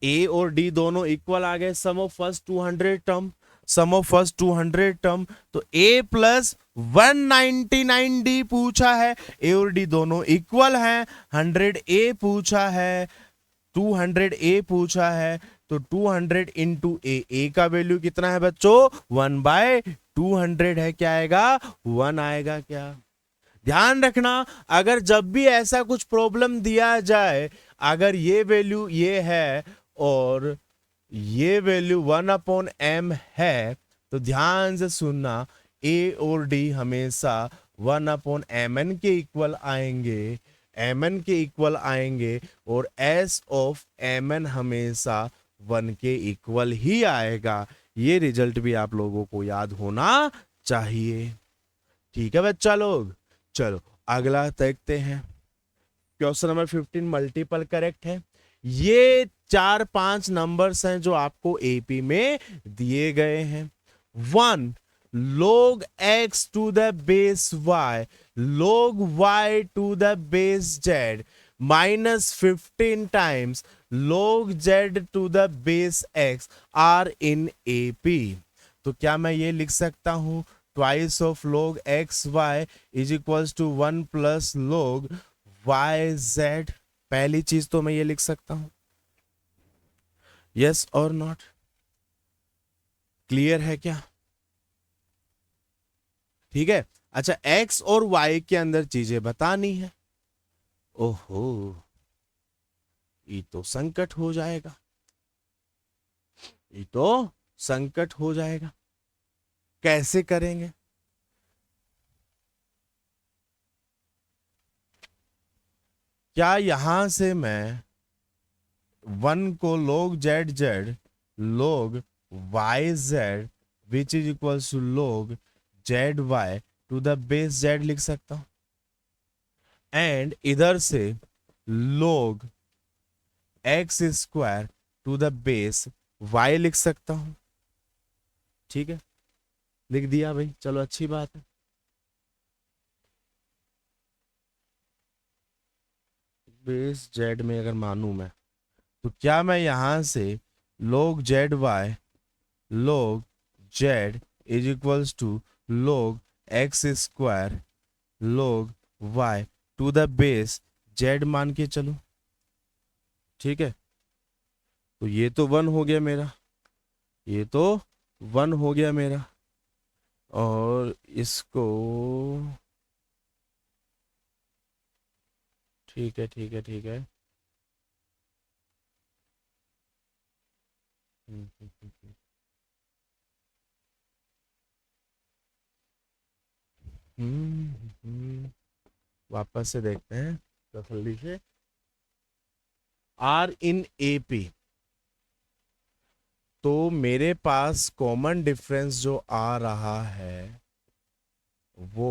a और d दोनों इक्वल आ गए, sum of first 200 term, sum of first 200 term, तो a प्लस 199d पूछा है, a और d दोनों इक्वल हैं, 100a पूछा है, 200a पूछा है, तो 200 इंटू ए का वैल्यू कितना है बच्चों, 1/200 है, क्या आएगा 1 आएगा। क्या ध्यान रखना, अगर जब भी ऐसा कुछ प्रॉब्लम दिया जाए, अगर ये वैल्यू ये है और ये वैल्यू 1/m है, तो ध्यान से सुनना, ए और डी हमेशा 1/mn के इक्वल आएंगे, mn के इक्वल आएंगे, और s ऑफ mn हमेशा 1 के इक्वल ही आएगा। ये रिजल्ट भी आप लोगों को याद होना चाहिए। ठीक है बच्चा लोग, चलो अगला देखते हैं। क्वेश्चन नंबर 15 मल्टीपल करेक्ट है। ये 4-5 नंबर्स हैं जो आपको एपी में दिए गए हैं। 1 log x to the base y, log y to the base z, -15 times log z to the base x are in AP। तो क्या मैं ये लिख सकता हूं, twice of log x y is equals to 1 plus log y z। पहली चीज तो मैं ये लिख सकता हूं, यस और नॉट। क्लियर है क्या? ठीक है, अच्छा x और y के अंदर चीजें बतानी है। ओहो, ये तो संकट हो जाएगा, ये तो संकट हो जाएगा, कैसे करेंगे? क्या यहां से मैं 1 को log z log yz which is equal to log zy to the base z लिख सकता हूं? एंड इधर से log x square to the base y लिख सकता हूं। ठीक है, लिख दिया भाई, चलो अच्छी बात है। बेस जेड में अगर मानूं मैं, तो क्या मैं यहां से log z y, log z is equals to log x square log y to the base z मान के चलो। ठीक है, तो ये तो वन हो गया मेरा, ये तो वन हो गया मेरा। और इसको, ठीक है ठीक है ठीक है। हम्म, हम्म, हम्म, वापस से देखते हैं तसल्ली से। आर इन ए पी, तो मेरे पास कॉमन डिफरेंस जो आ रहा है वो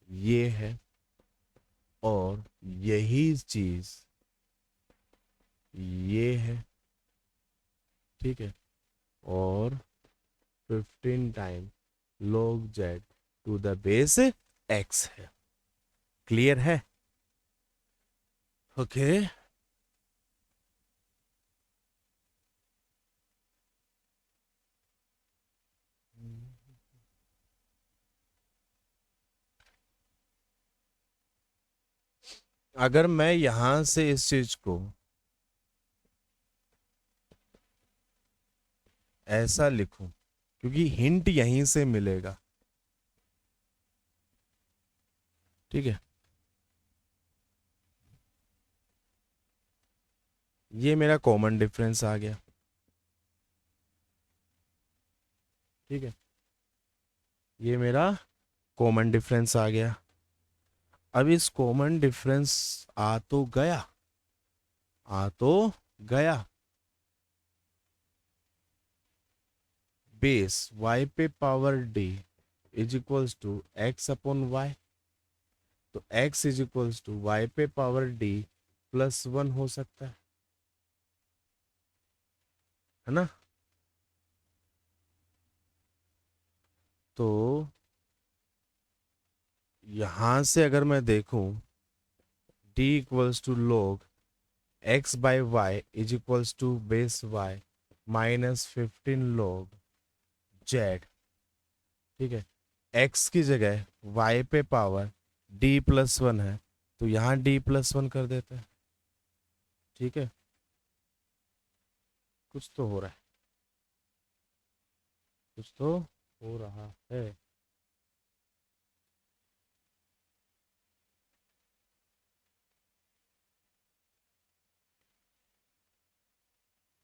ये है, और यही चीज ये है। ठीक है, और 15 time log z to the base x है। क्लियर है? ओके। अगर मैं यहां से इस चीज को ऐसा लिखूं, क्योंकि हिंट यहीं से मिलेगा। ठीक है, ये मेरा कॉमन डिफरेंस आ गया। ठीक है, ये मेरा कॉमन डिफरेंस आ गया। अब इस कॉमन डिफरेंस आ तो गया, आ तो गया। बेस y पे power d is equals to x upon y, तो x is equals to y पे पावर d प्लस वन हो सकता है ना? तो यहां से अगर मैं देखूं, d equals to log x by y is equals to base y minus 15 log z. ठीक है, एक्स की जगह वाई पे पावर डी प्लस वन है, तो यहाँ डी प्लस वन कर देते हैं। ठीक है, कुछ तो हो रहा है, कुछ तो हो रहा है।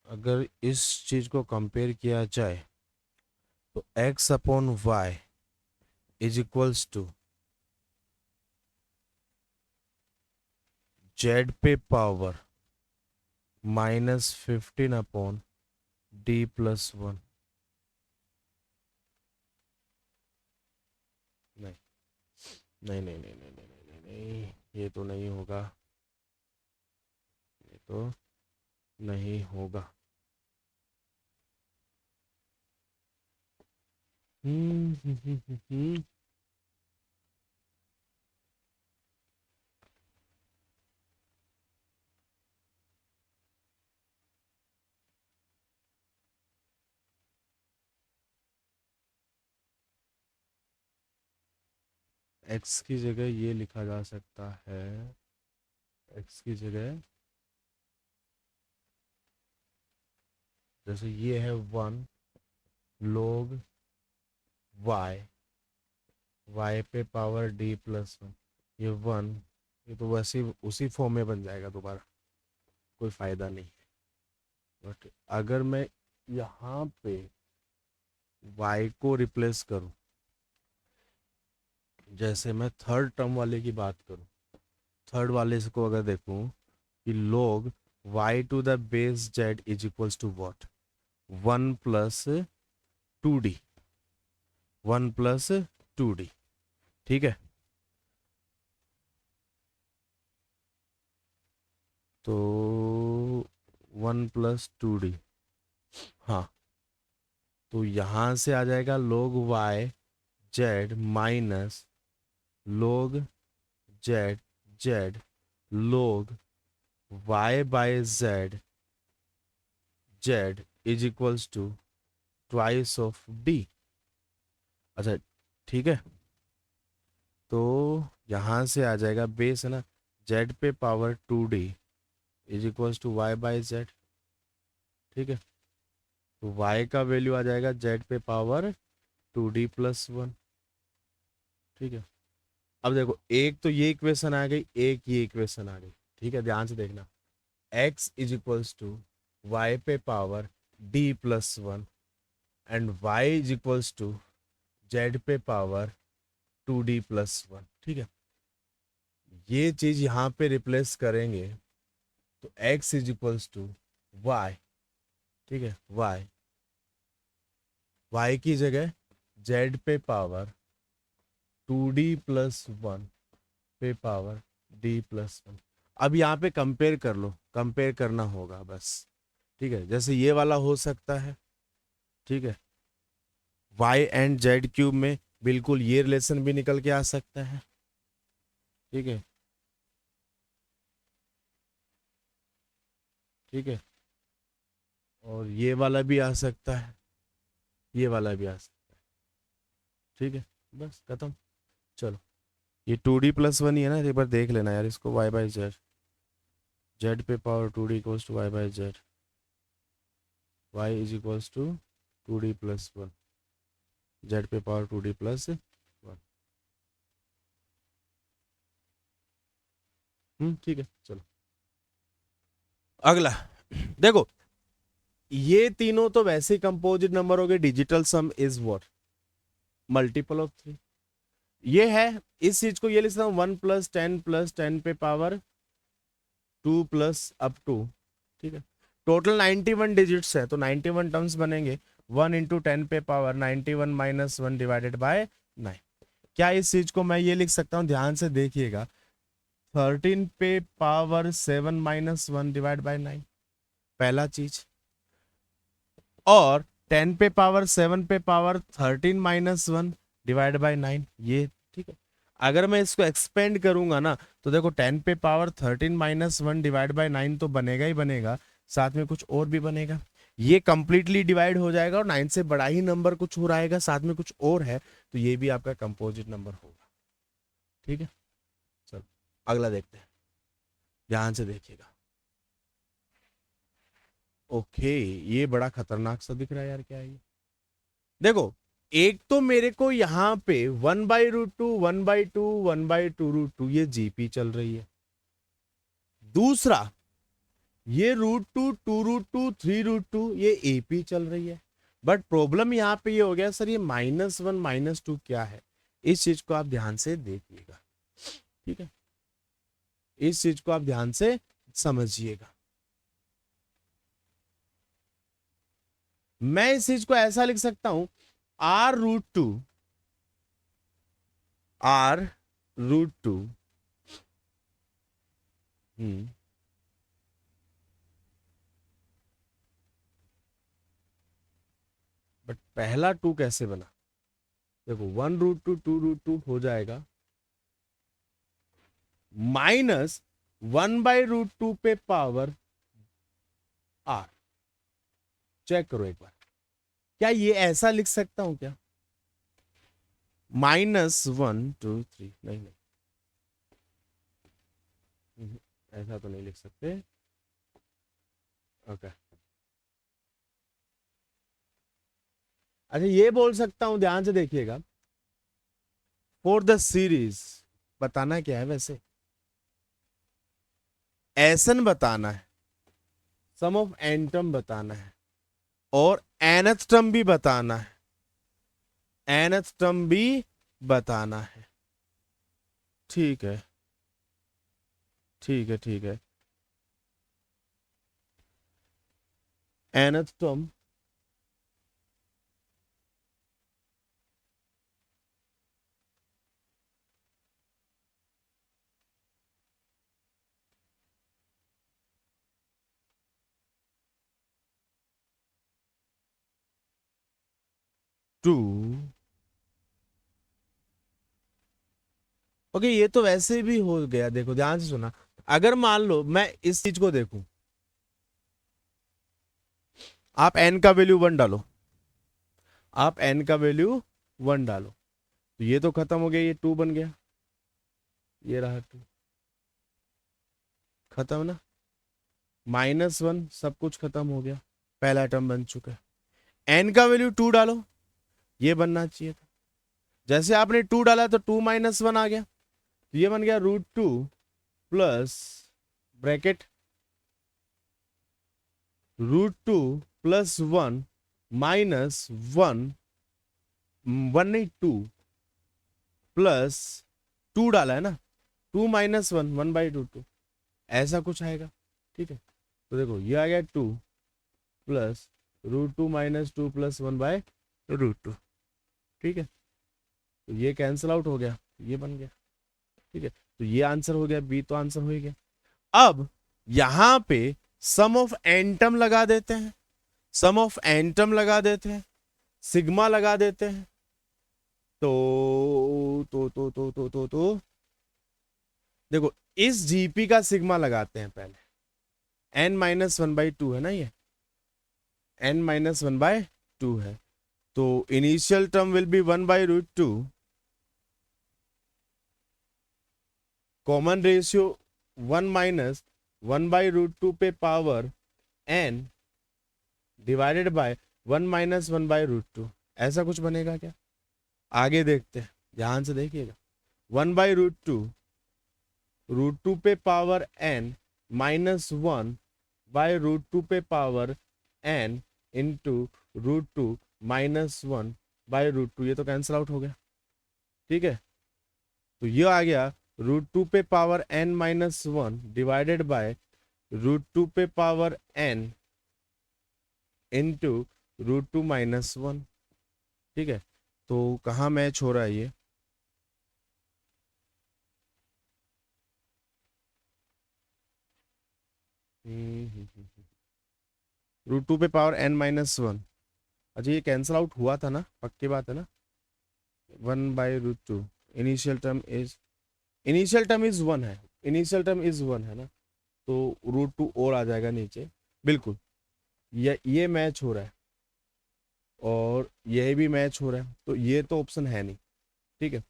अगर इस चीज को कंपेयर किया जाए, तो X upon Y is equals to Z पे power -15 upon D plus one. नहीं नहीं नहीं नहीं नहीं नहीं नहीं नहीं नहीं, ये तो नहीं होगा, ये तो नहीं होगा। हम्म हम्म हम्म हम्म, हम्म। एक्स की जगह ये लिखा जा सकता है, एक्स की जगह जैसे ये है वन log वाई, वाई पे पावर डी प्लस वन, ये वन, ये तो वैसे ही उसी फॉर्म में बन जाएगा दोबारा, कोई फायदा नहीं है। बट अगर मैं यहाँ पे वाई को रिप्लेस करूँ, जैसे मैं थर्ड टर्म वाले की बात करूँ, थर्ड वाले को अगर देखूँ कि log y to the base z is equals to what, 1+2d, 1+2d, ठीक है। तो 1+2d, हाँ, तो यहां से आ जाएगा log y z minus log z z log y by z z is equals to twice of d। अच्छा, ठीक है, तो यहां से आ जाएगा बेस है ना, z पे power 2d is equals to y by z, ठीक है। तो y का वैल्यू आ जाएगा z पे पावर 2d+1, ठीक है। अब देखो, एक तो ये इक्वेशन आ गई, एक ये इक्वेशन आ गई, ठीक है, ध्यान से देखना। x is equals to y पे power d+1 and y is equals to z पे पावर 2d+1, ठीक है। ये चीज यहाँ पे रिप्लेस करेंगे तो x is equals to y, ठीक है, y की जगह z पे पावर 2d+1 पे पावर d+1। अब यहाँ पे कंपेयर कर लो, कंपेयर करना होगा बस, ठीक है। जैसे ये वाला हो सकता है, ठीक है, y एंड z क्यूब में बिल्कुल ये रिलेशन भी निकल के आ सकता है, ठीक है, ठीक है। और ये वाला भी आ सकता है, ये वाला भी आ सकता है, ठीक है, बस खत्म। चलो, ये 2d+1 ही है ना, एक बार देख लेना यार इसको, y बाई जेड, जेड पे power 2d equals to y by z, y is equals to 2d+1, z पे पावर 2d+1। ठीक है, चलो अगला। देखो, ये तीनों तो वैसे ही कंपोजिट नंबर हो गए। Digital some is what, multiple of 3। ये है, इस चीज को ये लिखता हूँ 1+10+10 पे पावर 2+up to, ठीक है। टोटल 91 डिजिट्स है तो 91 टर्म्स बनेंगे। 1 × 10 पे पावर 91 - 1 डिवाइडेड बाय 9। क्या इस चीज को मैं ये लिख सकता हूँ, ध्यान से देखिएगा, 13 पे पावर 7 - 1 डिवाइड बाय 9, पहला चीज। और 10 पे पावर 7 पे पावर 13 - 1 डिवाइड बाय 9, ये, ठीक है। अगर मैं इसको एक्सपेंड करूंगा ना, तो देखो 10 पे पावर 13 - 1 डिवाइड बाय 9 तो बनेगा ही बनेगा, साथ में कुछ और भी बनेगा। ये कंप्लीटली डिवाइड हो जाएगा और 9 से बड़ा ही नंबर कुछ हो रहेगा, साथ में कुछ और है, तो ये भी आपका कंपोजिट नंबर होगा, ठीक है। चलो अगला देखते हैं, ध्यान से देखिएगा। ओके, ये बड़ा खतरनाक सा दिख रहा है यार, क्या है ये? देखो, एक तो मेरे को यहाँ पे 1/√2 1/2 1/2√2 ये जीपी चल रही है। दूसरा, ये √2 2√2 3√2 ये एपी चल रही है। बट प्रॉब्लम यहाँ पे ये हो गया सर, ये -1 -2 क्या है? इस चीज को आप ध्यान से देखिएगा, ठीक है, इस चीज को आप ध्यान से समझिएगा। मैं इस चीज को ऐसा लिख सकता हूं, r√2 r√2 बट पहला 2 कैसे बना? देखो, 1√2 2√2 हो जाएगा, -1/√2 पे पावर r। चेक करो एक बार, क्या ये ऐसा लिख सकता हूं क्या? -1 2 3, नहीं नहीं, ऐसा तो नहीं लिख सकते। ओके, अच्छा ये बोल सकता हूं, ध्यान से देखिएगा, फॉर द सीरीज बताना क्या है वैसे, एसन बताना है, सम ऑफ एन टर्म बताना है, और nth टर्म भी बताना है, nth टर्म भी बताना है, ठीक है, ठीक है, ठीक है। nth term to. ओके, ये तो वैसे भी हो गया। देखो ध्यान से सुना, अगर मान लो मैं इस चीज को देखूं, आप n का वैल्यू 1 डालो, आप n का वैल्यू 1 डालो, तो ये तो खत्म हो गया, ये 2 बन गया, ये रहा 2, खत्म ना। -1, सब कुछ खत्म हो गया, पहला टर्म बन चुका है। n का वैल्यू 2 डालो, ये बनना चाहिए था। जैसे आपने 2 डाला तो 2 - 1 आ गया, तो ये बन गया √2 प्लस ब्रैकेट √2 प्लस 1 माइनस 1, 1 नहीं 2 प्लस 2 डाला है ना, 2 - 1, 1/√2, ऐसा कुछ आएगा। ठीक है, तो देखो ये आ गया 2 प्लस √2 - 2 प्लस 1/√2। ठीक है, तो ये कैंसिल आउट हो गया, ये बन गया। ठीक है, तो ये आंसर हो गया, बी तो आंसर हो गया। अब यहां पे सम ऑफ एंटम लगा देते हैं, सम ऑफ एंटम लगा देते हैं, सिग्मा लगा देते हैं, तो देखो इस जीपी का सिग्मा लगाते हैं पहले, n-1/2 है ना, ये n-1/2 है, तो initial term will be 1/√2, common ratio 1 - 1/√2 पे पावर n डिवाइडेड बाय 1 - 1/√2, ऐसा कुछ बनेगा क्या? आगे देखते हैं, ध्यान से देखिएगा। 1/√2, √2 पे पावर n -1/√2 पे पावर n इंटू √2 -1/√2, ये तो कैंसिल आउट हो गया। ठीक है, तो ये आ गया √2 पे पावर n -1 डिवाइडेड बाय √2 पे पावर n इंटू √2 -1। ठीक है, तो कहाँ मैच हो रहा है ये? √2 पे पावर n -1, अच्छा ये कैंसिल आउट हुआ था ना, पक्की बात है ना। 1/√2, इनिशियल टर्म इज 1 है, इनिशियल टर्म इज 1 है ना, तो √2 और आ जाएगा नीचे। बिल्कुल, ये मैच हो रहा है और ये भी मैच हो रहा है, तो ये तो ऑप्शन है नहीं। ठीक है,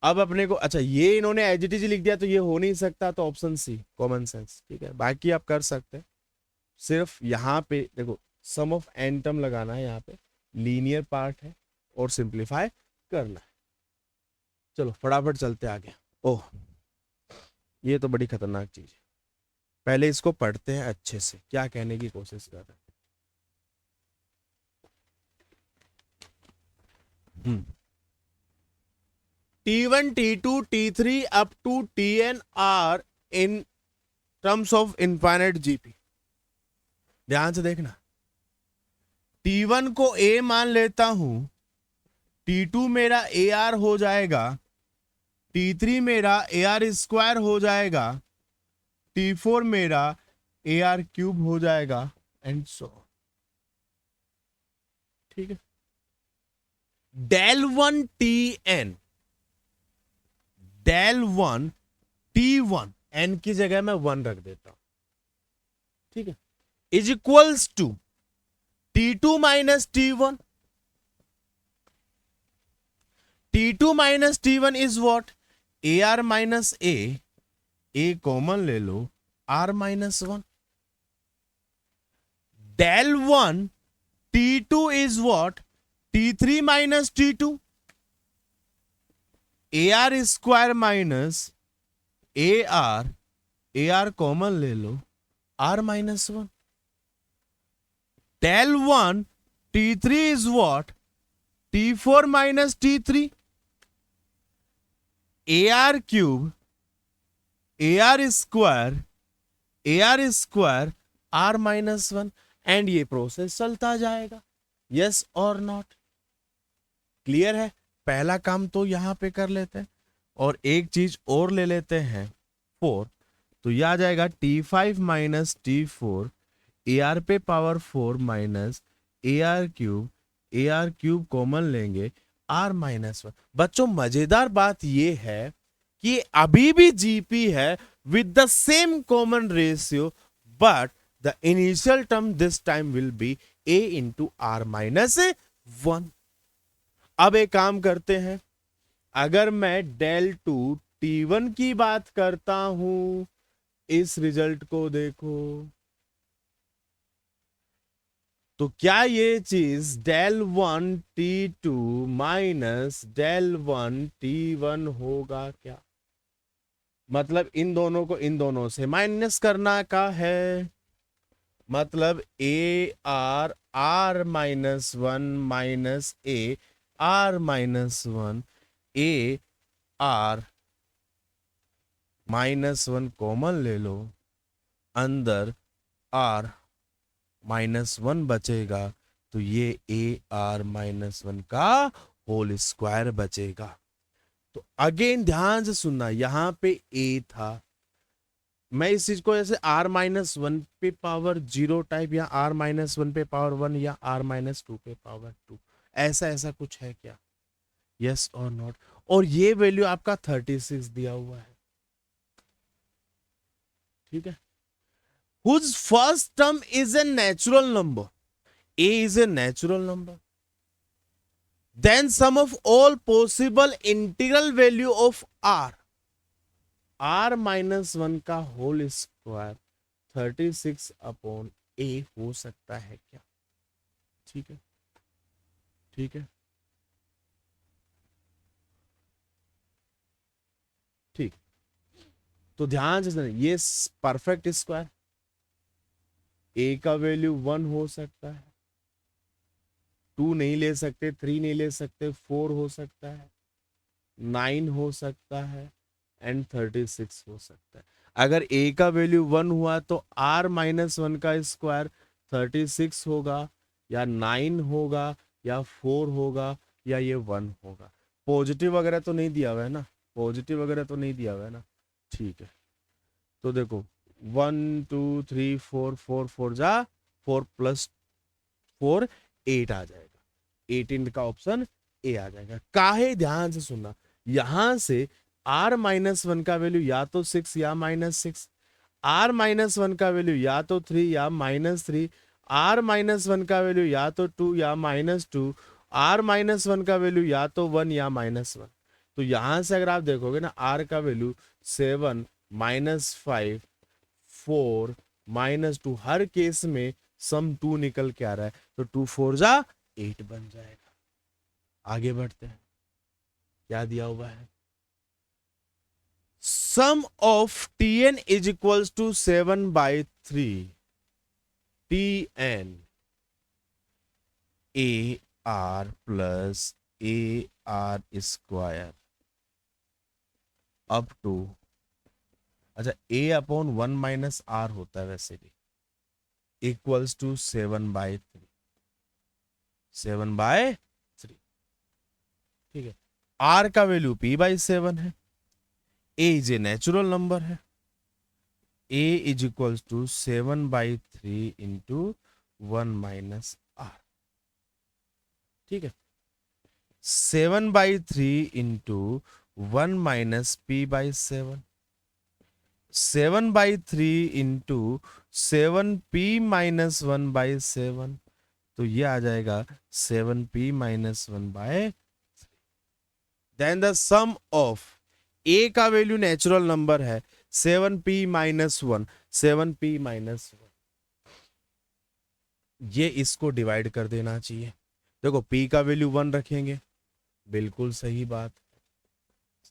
अब अपने को, अच्छा ये इन्होंने एज इट इज लिख दिया तो ये हो नहीं सकता, तो ऑप्शन सी कॉमन सेंस। ठीक है, बाकी आप कर सकते हैं, सिर्फ यहाँ पे देखो सम ऑफ एंटम लगाना है, यहाँ पे लीनियर पार्ट है और सिंप्लीफाई करना है। चलो फटाफट चलते आगे। ओह, ये तो बड़ी खतरनाक चीज है, पहले इसको पढ़ते हैं अच्छे से, क्या कहने की कोशिश कर रहे हैं। T1, T2, T3 up to Tn are in terms of infinite GP। ध्यान से देखना, T1 को A मान लेता हूं, T2 मेरा AR हो जाएगा, T3 मेरा AR² हो जाएगा, T4 मेरा AR³ हो जाएगा, एंड सो। ठीक है, del1 Tn, del1 T1, n की जगह मैं 1 रख देता हूं, ठीक है, is equals to T2 - T1, T2 - T1 is what? AR - A common ले लो, R -1, del1 T2 is what? T3 - T2, AR² minus AR common ले लो, R -1, del1 T3 is what? T4 - T3, AR³ AR² R -1, and ये process चलता जाएगा। Yes और not? Clear है? पहला काम तो यहां पे कर लेते हैं और एक चीज और ले लेते हैं 4, तो यह आ जाएगा T5 - T4 AR पे power 4 minus AR³ A R cube common लेंगे आर माइनस वन। बच्चों मजेदार बात ये है कि अभी भी जीपी है with the same common ratio, but the initial term this time will be a into r minus one. अब एक काम करते हैं, अगर मैं डेल टू टी वन की बात करता हूं, इस रिजल्ट को देखो, तो क्या ये चीज del one t two minus del one t one होगा क्या? मतलब इन दोनों को इन दोनों से माइनस करना का है, मतलब a r r minus one minus a r minus one, a r minus one common ले लो, अंदर आर माइनस वन बचेगा, तो ये ए आर माइनस वन का होल स्क्वायर बचेगा। तो अगेन ध्यान से सुनना, यहां पे ए था, मैं इस चीज को जैसे आर माइनस वन पे पावर जीरो टाइप, या आर माइनस वन पे पावर वन, या आर माइनस टू पे पावर टू, ऐसा ऐसा कुछ है क्या? यस और नॉट? और ये वैल्यू आपका 36 दिया हुआ है, ठीक है। Whose first term is a natural number, a is a natural number, then sum of all possible integral value of r minus one का होल स्क्वायर 36 अपॉन ए हो सकता है क्या? ठीक है, ठीक है, ठीक। तो ध्यान से सुनिए, ये परफेक्ट स्क्वायर, ए का वैल्यू वन हो सकता है, टू नहीं ले सकते, थ्री नहीं ले सकते, फोर हो सकता है, 9 हो सकता है, एंड 36 हो सकता है। अगर ए का वैल्यू वन हुआ तो आर माइनस वन का स्क्वायर 36 होगा, या 9 होगा, या 4 होगा, या ये 1 होगा। पॉजिटिव वगैरह तो नहीं दिया हुआ है ना? पॉजिटिव वगैरह तो नहीं दिया हुआ है ना? ठीक है, तो देखो 1 2 3 4, 4 4 जा 4 प्लस 4 8 आ जाएगा, 18 का ऑप्शन ए आ जाएगा। काहे, ध्यान से सुनना, यहां से आर माइनस वन का वैल्यू या तो 6 या माइनस 6, आर माइनस वन का वैल्यू या तो 3 या माइनस 3, आर माइनस वन का वैल्यू या तो 2 या माइनस 2, आर माइनस वन का वैल्यू या तो 1 या माइनस 1। तो यहां से अगर आप देखोगे ना, आर का वैल्यू 7 माइनस 5 4 माइनस 2, हर केस में सम 2 निकल के आ रहा है, तो 2 4 जा 8 बन जाएगा। आगे बढ़ते हैं, क्या दिया हुआ है? Sum of Tn is equals to 7/3 Tn A R plus A R square up to, अच्छा ए अपॉन 1 माइनस आर होता है वैसे भी, इक्वल्स टू 7/3, 7/3, ठीक है। आर का वैल्यू p/7 है, A is a natural number है, A is equals to 7/3 into 1 minus R, ठीक है। 7/3 into 1 minus p/7, 7/3 into 7p-1/7, तो ये आ जाएगा 7p-1/3। Then the sum of A का वैल्यू नेचुरल नंबर है 7p-1, 7p-1, ये इसको डिवाइड कर देना चाहिए। देखो p का वैल्यू 1 रखेंगे, बिल्कुल सही बात,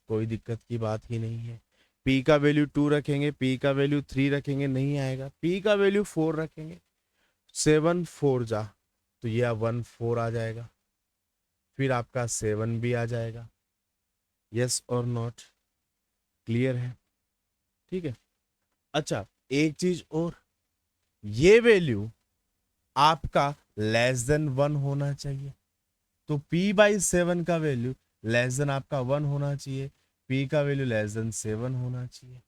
कोई दिक्कत की बात ही नहीं है। p का वैल्यू 2 रखेंगे, p का वैल्यू 3 रखेंगे, नहीं आएगा। p का वैल्यू 4 रखेंगे, 7 4 जा, तो यह 1 4 आ जाएगा, फिर आपका 7 भी आ जाएगा। यस और नॉट? क्लियर है? ठीक है। अच्छा एक चीज और, ये वैल्यू आपका लेस देन 1 होना चाहिए, तो p/7 का वैल्यू लेस देन आपका 1 होना चाहिए, p का वैल्यू लेस देन 7 होना चाहिए।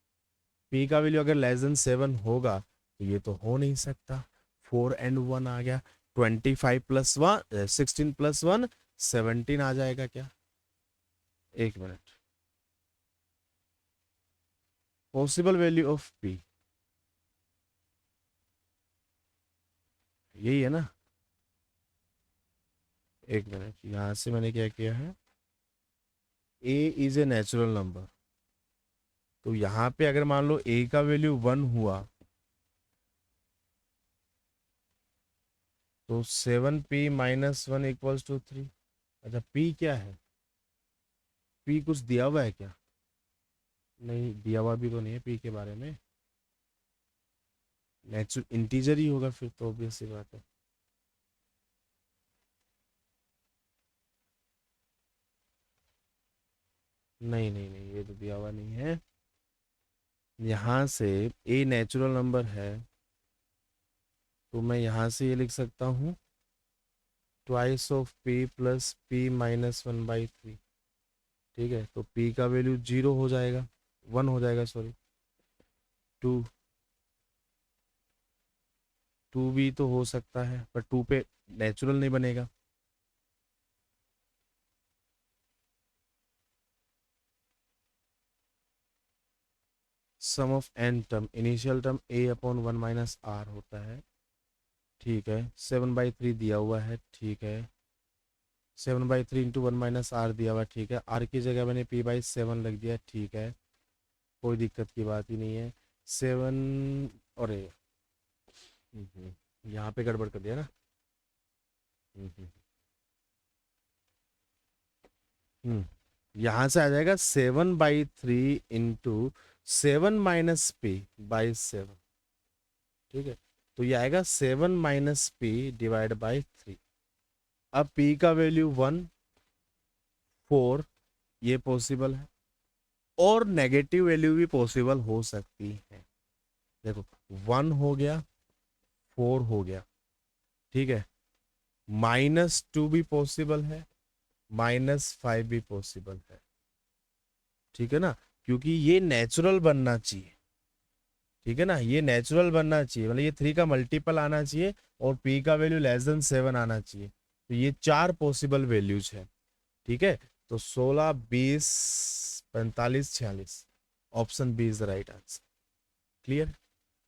p का वैल्यू अगर लेस देन 7 होगा तो ये तो हो नहीं सकता, 4 and 1 आ गया, 25 प्लस 1 16 प्लस 1 17 आ जाएगा क्या? एक minute, possible value of P यही है ना? एक मिनट, यहां से मैंने क्या किया है, A is a natural number, तो यहाँ पे अगर मान लो ए का वैल्यू 1 हुआ तो 7p-1 इक्वल्स टू 3। अच्छा, p क्या है? p कुछ दिया हुआ है क्या? नहीं दिया हुआ भी तो नहीं है p के बारे में, नेचुरल इंटीजर ही होगा फिर तो, ऑब्वियस सी बात है। नहीं नहीं नहीं, ये तो दिया हुआ नहीं है। यहाँ से a नेचुरल नंबर है तो मैं यहाँ से ये लिख सकता हूँ twice of p plus p-1/3। ठीक है, तो p का वैल्यू 0 हो जाएगा, 1 हो जाएगा, सॉरी 2। 2 भी तो हो सकता है पर 2 पे नेचुरल नहीं बनेगा। Sum of n term, initial term a/1 - r होता है। ठीक है, 7/3 दिया हुआ है। ठीक है, 7/3 इंटू 1 - r दिया हुआ है। ठीक है, r की जगह मैंने p/7 लग दिया। ठीक है, कोई दिक्कत की बात ही नहीं है। 7 और यहाँ पे गड़बड़ कर दिया ना। यहाँ से आ जाएगा 7/3 इंटू 7 - p/7। ठीक है, तो ये आएगा 7 - p/3। अब p का वैल्यू 1 4, ये पॉसिबल है, और नेगेटिव वैल्यू भी पॉसिबल हो सकती है। देखो 1 हो गया, 4 हो गया। ठीक है, -2 भी पॉसिबल है, -5 भी पॉसिबल है। ठीक है ना, क्योंकि ये नेचुरल बनना चाहिए। ठीक है ना, ये नेचुरल बनना चाहिए, मतलब ये 3 का मल्टीपल आना चाहिए और p का वैल्यू <7 आना चाहिए। तो ये 4 पॉसिबल वैल्यूज है। ठीक है, तो 16, 20, 45, 46, option B is the right answer. Clear?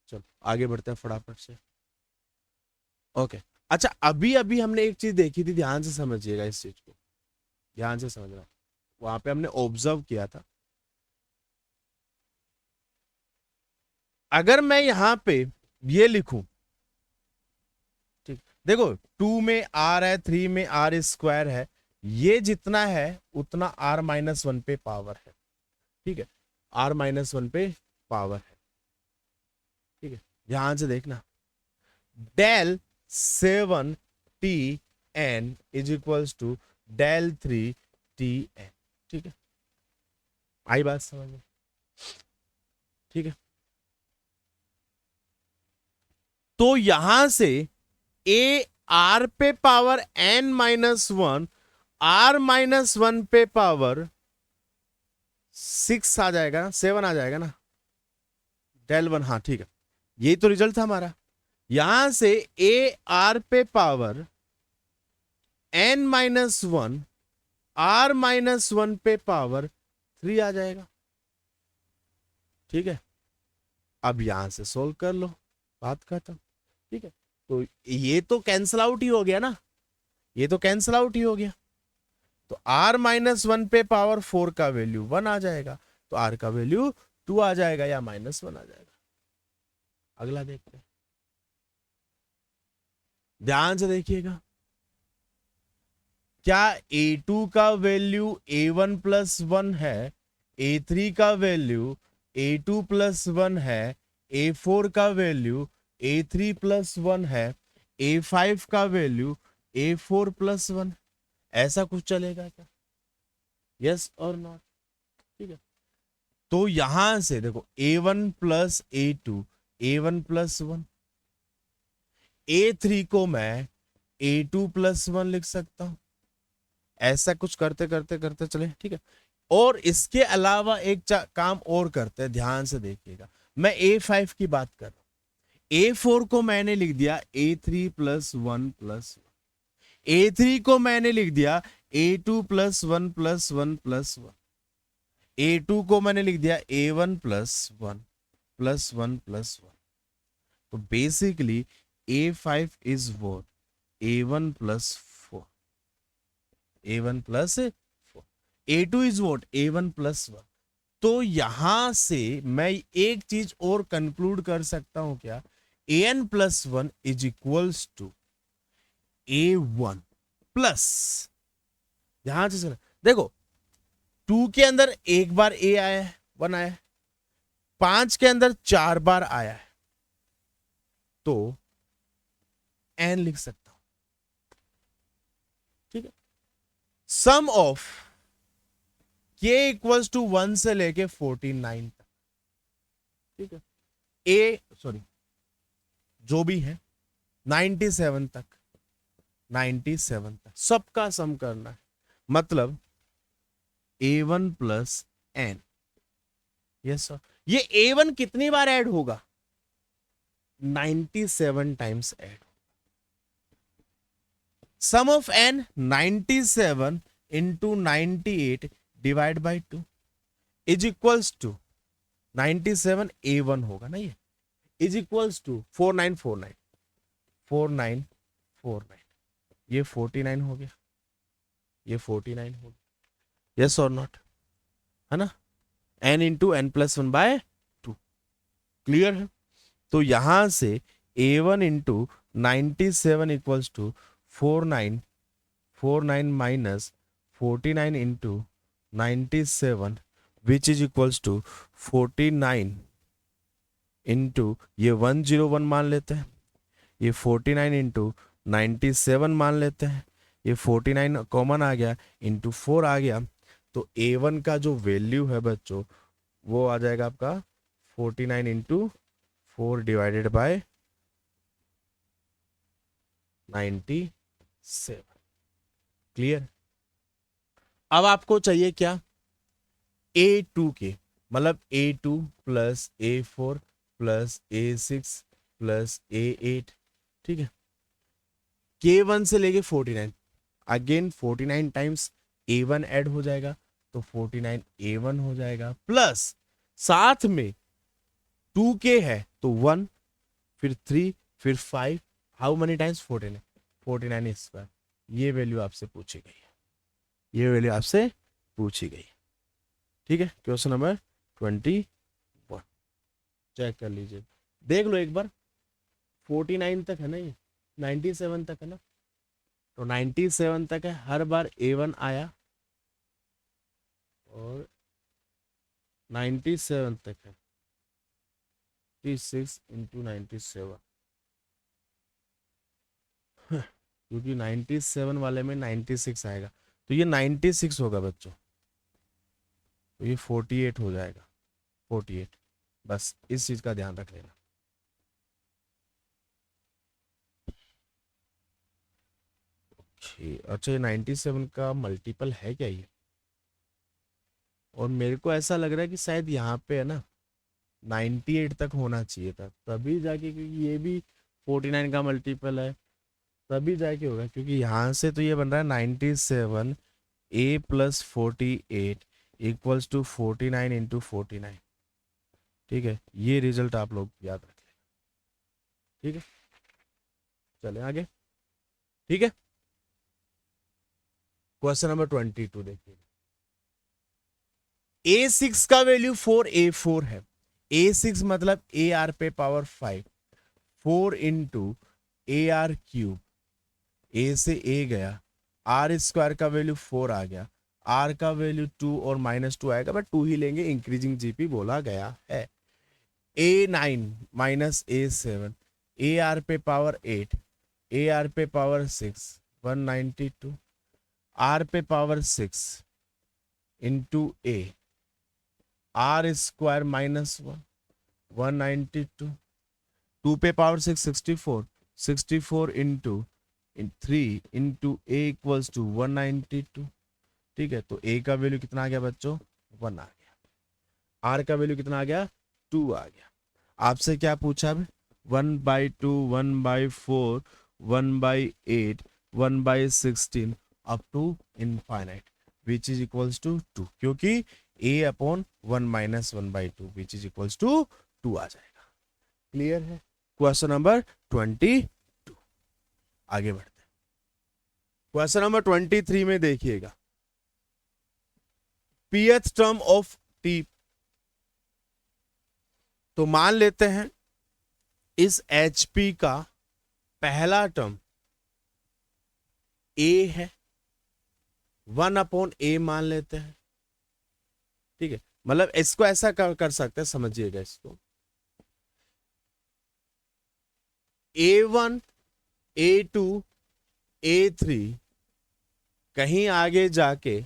चलो आगे बढ़ते हैं फटाफट से। ओके, अच्छा अभी अभी हमने एक चीज देखी थी, ध्यान से समझिएगा इस चीज को, ध्यान से समझना। वहां पे हमने ऑब्जर्व किया था, अगर मैं यहां पे ये लिखूं, ठीक, देखो 2 में r है, 3 में r स्क्वायर है, ये जितना है उतना r-1 पे पावर है। ठीक है, r-1 पे पावर है। ठीक है, ध्यान से देखना, del 7t(n) is equals to del 3t(n). ठीक है, आई बात समझ में? ठीक है, तो यहां से a r पे पावर n-1, r-1 पे पावर 6 आ जाएगा, 7 आ जाएगा ना, डेल 1। हाँ ठीक है, यही तो रिजल्ट था हमारा। यहां से a r पे पावर n-1, r-1 पे पावर 3 आ जाएगा। ठीक है, अब यहां से सोल्व कर लो, बात खत्म। ठीक है, तो ये तो कैंसल आउट ही हो गया ना, ये तो कैंसल आउट ही हो गया। तो r-1 पे पावर 4 का वैल्यू 1 आ जाएगा, तो r का वैल्यू 2 आ जाएगा या -1 आ जाएगा। अगला देखते हैं, ध्यान से देखिएगा, क्या a2 का वैल्यू a1 + 1 है, a3 का वैल्यू a2 + 1 है, a4 का वैल्यू a3 + 1 है, a5 का वैल्यू a4 + 1, ऐसा कुछ चलेगा क्या? यस और नॉट? ठीक है, तो यहां से देखो a1 + a2, a1 + 1, a3 को मैं a2 + 1 लिख सकता हूं। ऐसा कुछ करते करते करते चले। ठीक है, और इसके अलावा एक काम और करते हैं, ध्यान से देखिएगा, मैं a5 की बात कर रहा हूं। A4 को मैंने लिख दिया A3 प्लस 1 प्लस A3 को मैंने लिख दिया A2 plus 1 plus 1 plus 1। A2 को मैंने लिख दिया A1 प्लस 1 प्लस 1 प्लस 1। तो basically A5 is what A1 plus 4, A1 plus 4। A2 is what A1 plus 1। तो यहां से मैं एक चीज और कंक्लूड कर सकता हूं क्या, an plus 1 is equals to A1 plus, यहां से देखो 2 के अंदर एक बार A आया है, 1 आया है, 5 के अंदर 4 बार आया है, तो n लिख सकता हूं। ठीक है, sum of k equals to 1 से लेके 49 तक। ठीक है, जो भी है 97 तक, 97 तक सबका सम करना है। मतलब A1 plus n, yes sir. ये A1 कितनी बार ऐड होगा, 97 times add. Sum of n 97 into 98 divide by 2 is equals to 97 A1 होगा ना, ये इज इक्वल्स टू 4949, 4949, ये 49 हो गया, ये 49 हो गया, यस और नॉट, है ना। n into n plus 1 by 2, clear है। तो यहां से A1 into 97 equals to 4949 minus 49 into 97 which is equals to 49 into ये 101 मान लेते हैं, ये 49 इंटू 97 मान लेते हैं, ये 49 कॉमन आ गया, इंटू 4 आ गया। तो A1 का जो वैल्यू है बच्चों वो आ जाएगा आपका 49 इंटू 4 डिवाइडेड बाय 97। क्लियर। अब आपको चाहिए क्या, A2 के, मतलब A2 plus A4 plus A6 plus A8। ठीक है, K1 से लेके 49, अगेन 49 टाइम्स A1 ऐड हो जाएगा, तो 49 A1 हो जाएगा, प्लस साथ में 2K है तो 1, फिर 3, फिर 5, हाउ मेनी टाइम्स 49, 49 स्क्वायर। ये वैल्यू आपसे पूछी गई है, ये वैल्यू आपसे पूछी गई है। ठीक है, क्वेश्चन नंबर 21 चेक कर लीजिए, देख लो एक बार। 49 तक है ना, ये 97 तक है ना, तो 97 तक है, हर बार A1 आया, और 97 तक है 36 इंटू 97, क्योंकि 97 वाले में 96 आएगा, तो ये 96 होगा बच्चों, तो ये 48 हो जाएगा, 48। बस इस चीज का ध्यान रख लेना। अच्छा, ये 97 का मल्टीपल है क्या ये, और मेरे को ऐसा लग रहा है कि शायद यहाँ पे है ना 98 तक होना चाहिए था, तभी जाके, क्योंकि ये भी 49 का मल्टीपल है, तभी जाके होगा, क्योंकि यहाँ से तो ये बन रहा है 97 A plus 48 equals to 49 into 49। ठीक है, ये रिजल्ट आप लोग याद रखें। ठीक है, चले आगे। ठीक है, क्वेश्चन नंबर 22 देखिए। A6 का वैल्यू 4A4 है, A6 मतलब AR पे power 5, 4 into AR cube, A से A गया, R स्क्वायर का वैल्यू 4 आ गया, R का वैल्यू 2 और -2 आएगा, बट 2 ही लेंगे, इंक्रीजिंग जीपी बोला गया है। A9 माइनस A7, AR पे पावर 8, AR पे पावर 6, 192, R पे power 6 into A, R square -1, 192, 2 पे power 6 64, 64 into 3 into A equals to 192। ठीक है, तो A का वैल्यू कितना आ गया बच्चों, 1 आ गया, R का वैल्यू कितना आ गया, 2 आ गया। आपसे क्या पूछा अब, 1/2, 1/4, 1/8, 1/16 up to infinite which is equals to 2, क्योंकि a upon 1 minus 1/2 which is equals to 2 आ जाएगा। क्लियर है? Question number 22। आगे बढ़ते हैं। क्वेश्चन नंबर 23 में देखिएगा, pth टर्म ऑफ t। तो मान लेते हैं इस HP का पहला टर्म a है, 1/a मान लेते हैं। ठीक है, मतलब इसको ऐसा कर सकते हैं, समझिएगा इसको, a1, a2, a3 कहीं आगे जाके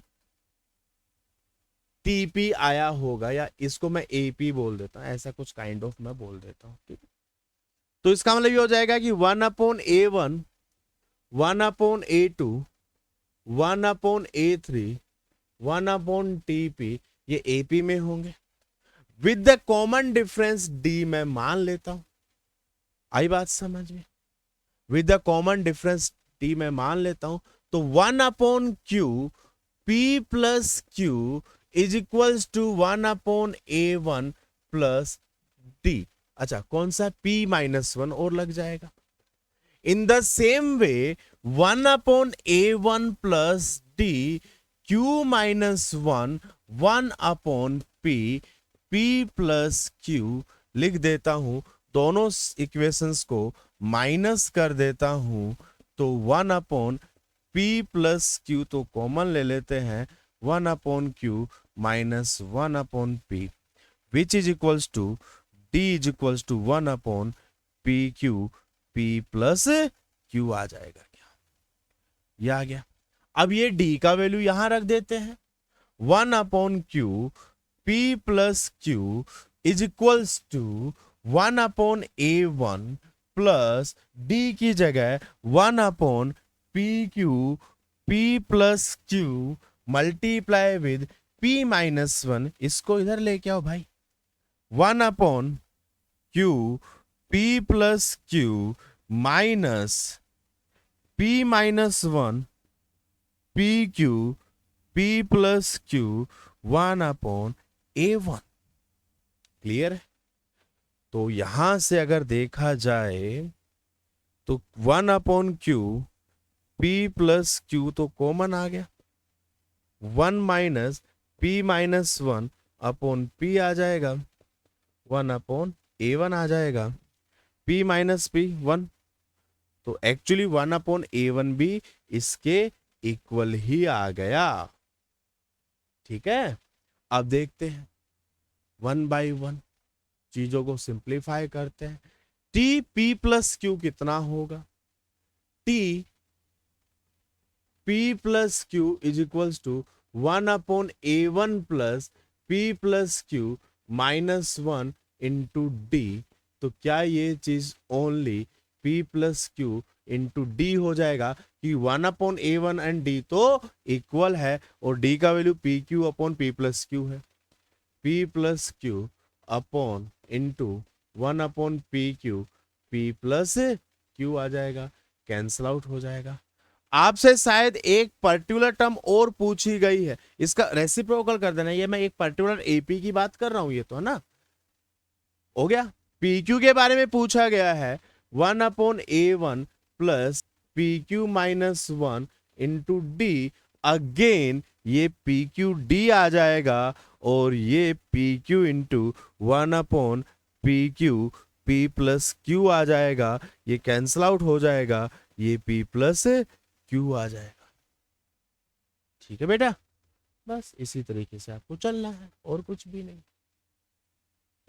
TP आया होगा, या इसको मैं AP बोल देता हूं, ऐसा कुछ काइंड ऑफ मैं बोल देता हूं। ठीक है, तो इसका मतलब ये हो जाएगा कि 1/a1, 1/a2, 1/a3, 1/TP ये AP में होंगे। With the common difference D मैं मान लेता हूं। आई बात समझ में? With the common difference D मैं मान लेता हूं, तो 1/Q P plus Q is equals to 1/A1 plus D। अच्छा, कौन सा P-1 और लग जाएगा। In the same way 1/A1 plus D Q-1 1/P P plus Q लिख देता हूं, दोनों इक्वेशंस को माइनस कर देता हूं, तो 1/P प्लस Q तो कॉमन ले लेते हैं, 1/Q minus 1/P which is equals to D is equals to 1/PQ P plus Q आ जाएगा। क्या ये आ गया? अब ये D का वैल्यू यहां रख देते हैं, 1/Q P plus Q is equals to 1/A1 plus D की जगह 1/PQ P plus Q multiply with P-1, इसको इधर लेके आओ भाई, 1/Q P plus Q minus P-1 PQ P plus Q 1/A1। Clear है? तो यहां से अगर देखा जाए तो 1/Q P प्लस Q तो कॉमन आ गया, 1 माइनस P-1 अपॉन P आ जाएगा, 1/A1 आ जाएगा, P माइनस P 1, तो एक्चुअली 1/A1 भी इसके इक्वल ही आ गया। ठीक है, अब देखते हैं 1 बाई 1 चीजों को सिंप्लीफाई करते हैं। T P प्लस Q कितना होगा? T P plus Q is equals to 1/A1 plus P plus Q minus 1 into D। तो क्या ये चीज only P plus Q into D हो जाएगा कि 1/A1 एंड D तो इक्वल है, और D का value PQ upon P plus Q है, P plus Q upon into 1/PQ P plus Q आ जाएगा, कैंसल आउट हो जाएगा। आपसे शायद एक पर्टिकुलर टर्म और पूछी गई है, इसका रेसिप्रोकल कर देना। ये मैं एक पर्टिकुलर AP की बात कर रहा हूं, ये तो है ना, हो गया। PQ के बारे में पूछा गया है, 1/A1 plus PQ minus 1 into D। Again ये PQD आ जाएगा, और ये PQ into 1/PQ P plus Q आ जाएगा, ये कैंसल आउट हो जाएगा, ये P प्लस Q आ जाएगा। ठीक है बेटा, बस इसी तरीके से आपको चलना है, और कुछ भी नहीं।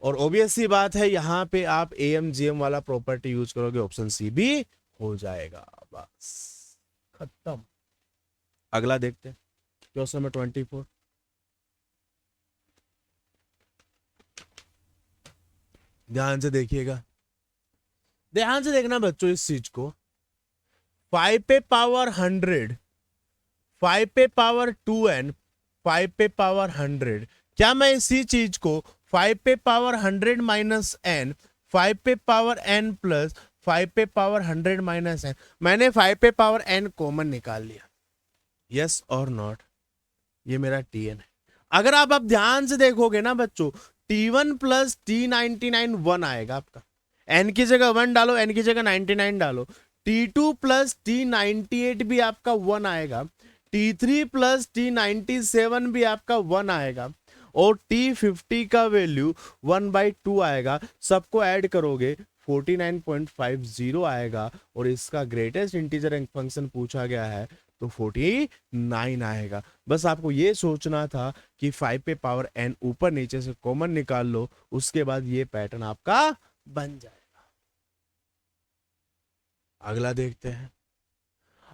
और ऑब्वियस सी बात है, यहां पे आप AMGM वाला प्रॉपर्टी यूज करोगे, ऑप्शन सी भी हो जाएगा। बस खत्म। अगला देखते हैं, क्वेश्चन नंबर 24। ध्यान से देखिएगा, ध्यान से देखना बच्चों इस चीज को। 5 पे पावर 100, 5 पे पावर 2n, 5 पे पावर 100, क्या मैं इसी चीज को 5 पे पावर 100 माइनस n 5 पे पावर n प्लस 5 पे पावर 100 माइनस n, मैंने 5 पे पावर n कॉमन निकाल लिया, यस और नॉट, ये मेरा tn है। अगर आप ध्यान से देखोगे ना बच्चों, t1 प्लस t99 1 आएगा आपका, n की जगह 1 डालो, n की जगह 99 डालो, t2 प्लस t98 भी आपका 1 आएगा, t3 प्लस t97 भी आपका 1 आएगा, और t50 का वैल्यू 1/2 आएगा। सबको ऐड करोगे 49.50 आएगा, और इसका ग्रेटेस्ट इंटीजर फंक्शन पूछा गया है तो 49 आएगा। बस आपको ये सोचना था कि 5 पे पावर n ऊपर नीचे से कॉमन निकाल लो, उसके बाद ये पैटर्न आपका बन जाएगा। अगला देखते हैं।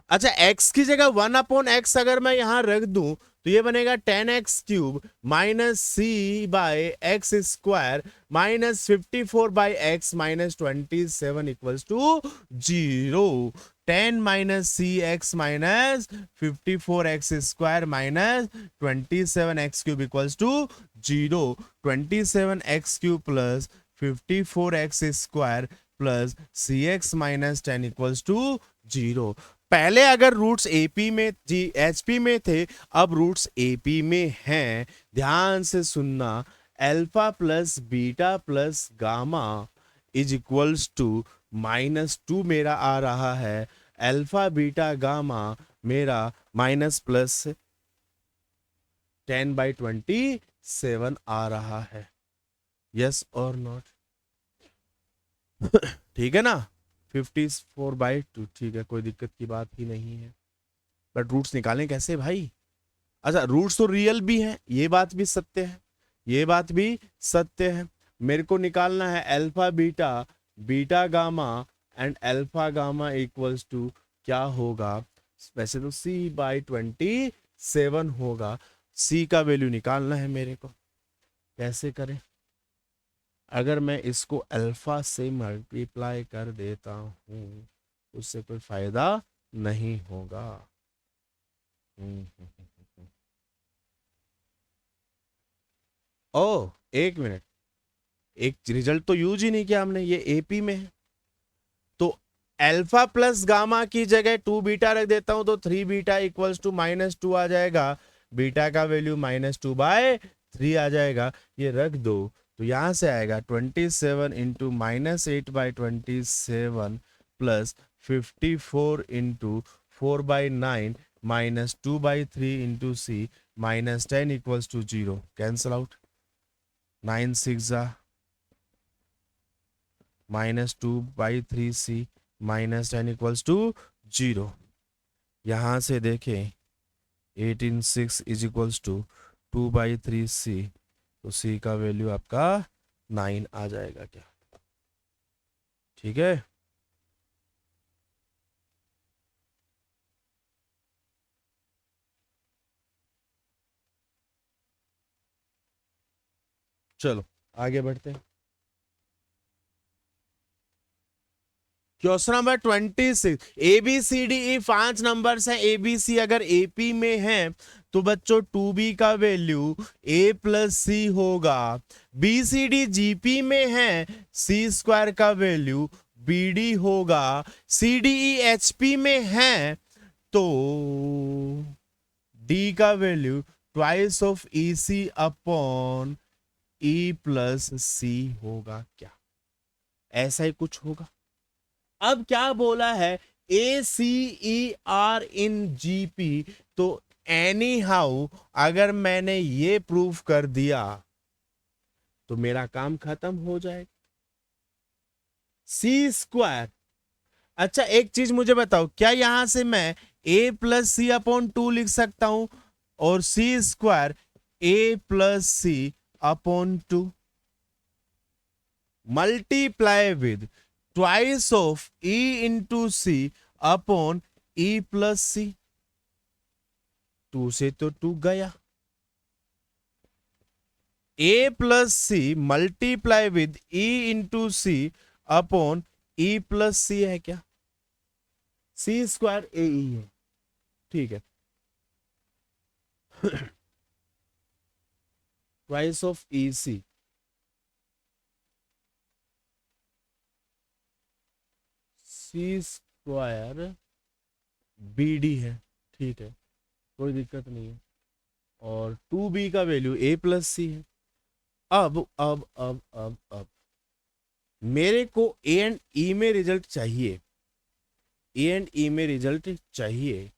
अच्छा, x की जगह 1/x अगर मैं यहां रख दूं तो ये बनेगा 10x³ minus c by x square minus 54/x minus 27 equals to 0। 10 minus c x minus 54x square minus 27x³ equals to 0। 27x³ plus 54x square plus c x minus 10 equals to 0। पहले अगर roots AP में जी HP में थे, अब roots AP में हैं। ध्यान से सुनना, alpha plus beta plus gamma is equals to -2 मेरा आ रहा है, अल्फा बीटा गामा मेरा माइनस प्लस 10/27 आ रहा है, यस और नॉट? ठीक है ना, 54/2, ठीक है, कोई दिक्कत की बात ही नहीं है। बट रूट्स निकालें कैसे भाई? अच्छा, रूट्स तो रियल भी हैं, ये बात भी सत्य है, ये बात भी सत्य है। मेरे को निकालना है alpha beta beta gamma and alpha gamma equals to क्या होगा? वैसे तो c/27 होगा, c का वैल्यू निकालना है मेरे को। कैसे करें? अगर मैं इसको अल्फा से मल्टीप्लाई कर देता हूं उससे कोई फायदा नहीं होगा। ओ एक मिनट, एक रिजल्ट तो यूज ही नहीं किया हमने, ये एपी में है तो अल्फा प्लस गामा की जगह 2 बीटा रख देता हूं तो 3 बीटा इक्वल्स टू -2 आ जाएगा, बीटा का वैल्यू -2/3 आ जाएगा, ये रख दो तो यहां से आएगा 27 into -8/27 plus 54 into 4/9 -2/3 into c -10 equals to 0। Cancel out, 9 6 -2/3c -10 equals to 0। यहां से देखें 18 6 इज इक्वल्स टू 2/3c, तो c का वैल्यू आपका 9 आ जाएगा क्या? ठीक है, चलो आगे बढ़ते हैं। Question number 26, a b c D e 5 numbers हैं, ए बी सी अगर एपी में है तो बच्चों 2b का वैल्यू a प्लस सी होगा। बी सी डी जीपी में है, सी स्क्वायर का वैल्यू bd होगा। सी डी ई एचपी में है तो d का value twice of E C upon E plus C होगा क्या? ऐसा ही कुछ होगा। अब क्या बोला है, ए सी ई आर इन जीपी, तो एनी हाउ अगर मैंने ये प्रूफ कर दिया तो मेरा काम खत्म हो जाएगा। सी स्क्वायर, अच्छा एक चीज मुझे बताओ, क्या यहां से मैं ए प्लस सी अपॉन 2 लिख सकता हूं और C square A plus C upon 2 multiply with twice of E into C upon E plus C? 2 से तो 2 गया, A plus C multiply with E into C upon E plus सी है क्या? C square A E है, ठीक है। Twice of E C C square B D है, ठीक है, कोई दिक्कत नहीं है। और 2b का वैल्यू a प्लस सी है। अब मेरे को ए एंड ई में रिजल्ट चाहिए, ए एंड ई में रिजल्ट चाहिए।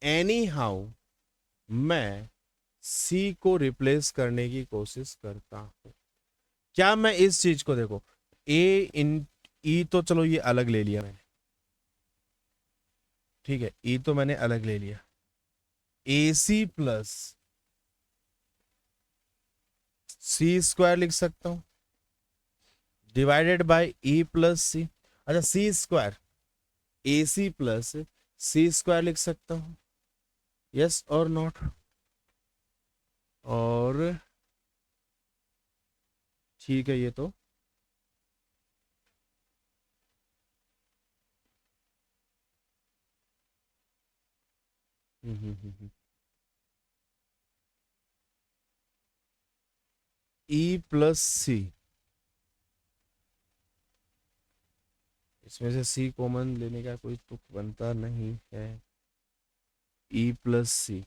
एनी हाउ मैं सी को रिप्लेस करने की कोशिश करता हूं। क्या मैं इस चीज को देखो, ए इन ई तो चलो ये अलग ले लिया मैंने, ठीक है, ई तो मैंने अलग ले लिया। ए सी प्लस सी स्क्वायर लिख सकता हूं डिवाइडेड बाय ई प्लस सी। अच्छा, सी स्क्वायर ए सी प्लस सी स्क्वायर लिख सकता हूं, यस और नॉट। और ठीक है, ये तो ई प्लस सी, इसमें से सी कॉमन लेने का कोई तुक बनता नहीं है। ई प्लस सी,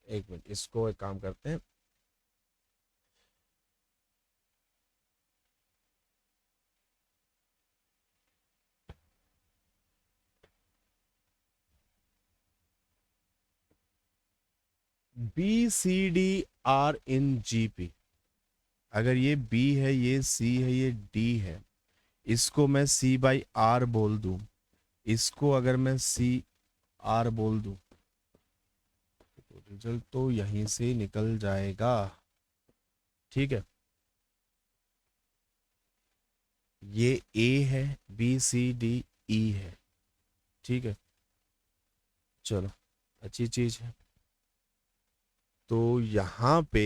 एक मिनट, इसको एक काम करते हैं। B c d are in G P. अगर ये बी है, ये सी है, ये डी है, इसको मैं सी बाई आर बोल दूं, इसको अगर मैं सी आर बोल दूं, तो रिजल्ट तो यहीं से निकल जाएगा, ठीक है। ये ए है, बी सी डी ई है, ठीक है, चलो अच्छी चीज है। तो यहां पे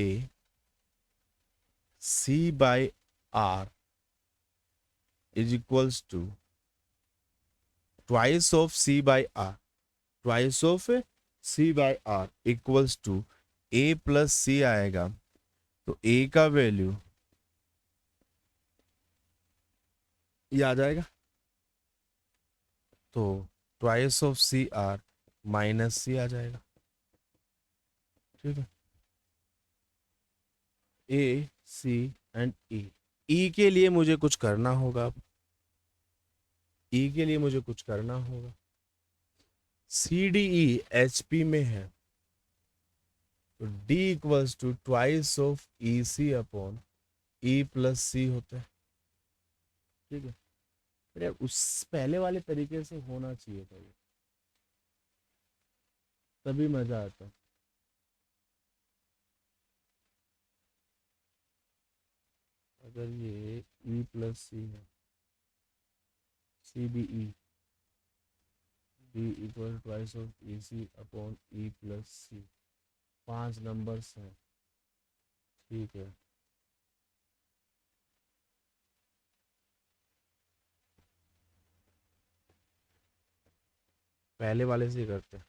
C by R is equals to twice of C by R, twice of C by R equals to A plus C आएगा। तो ए का वैल्यू ये आ जाएगा, तो twice of C R minus C आ जाएगा, ठीक है। ए सी एंड ई, ई के लिए मुझे कुछ करना होगा, ई के लिए मुझे कुछ करना होगा। C D E H P में है, तो D equals to twice of E C upon E plus C होता है, ठीक है। अरे उस पहले वाले तरीके से होना चाहिए था ये, तभी मजा आता। अगर ये ई प्लस सी है, c b e, d equal twice of E C upon E plus c, 5 numbers हैं, ठीक है। पहले वाले से ही करते हैं,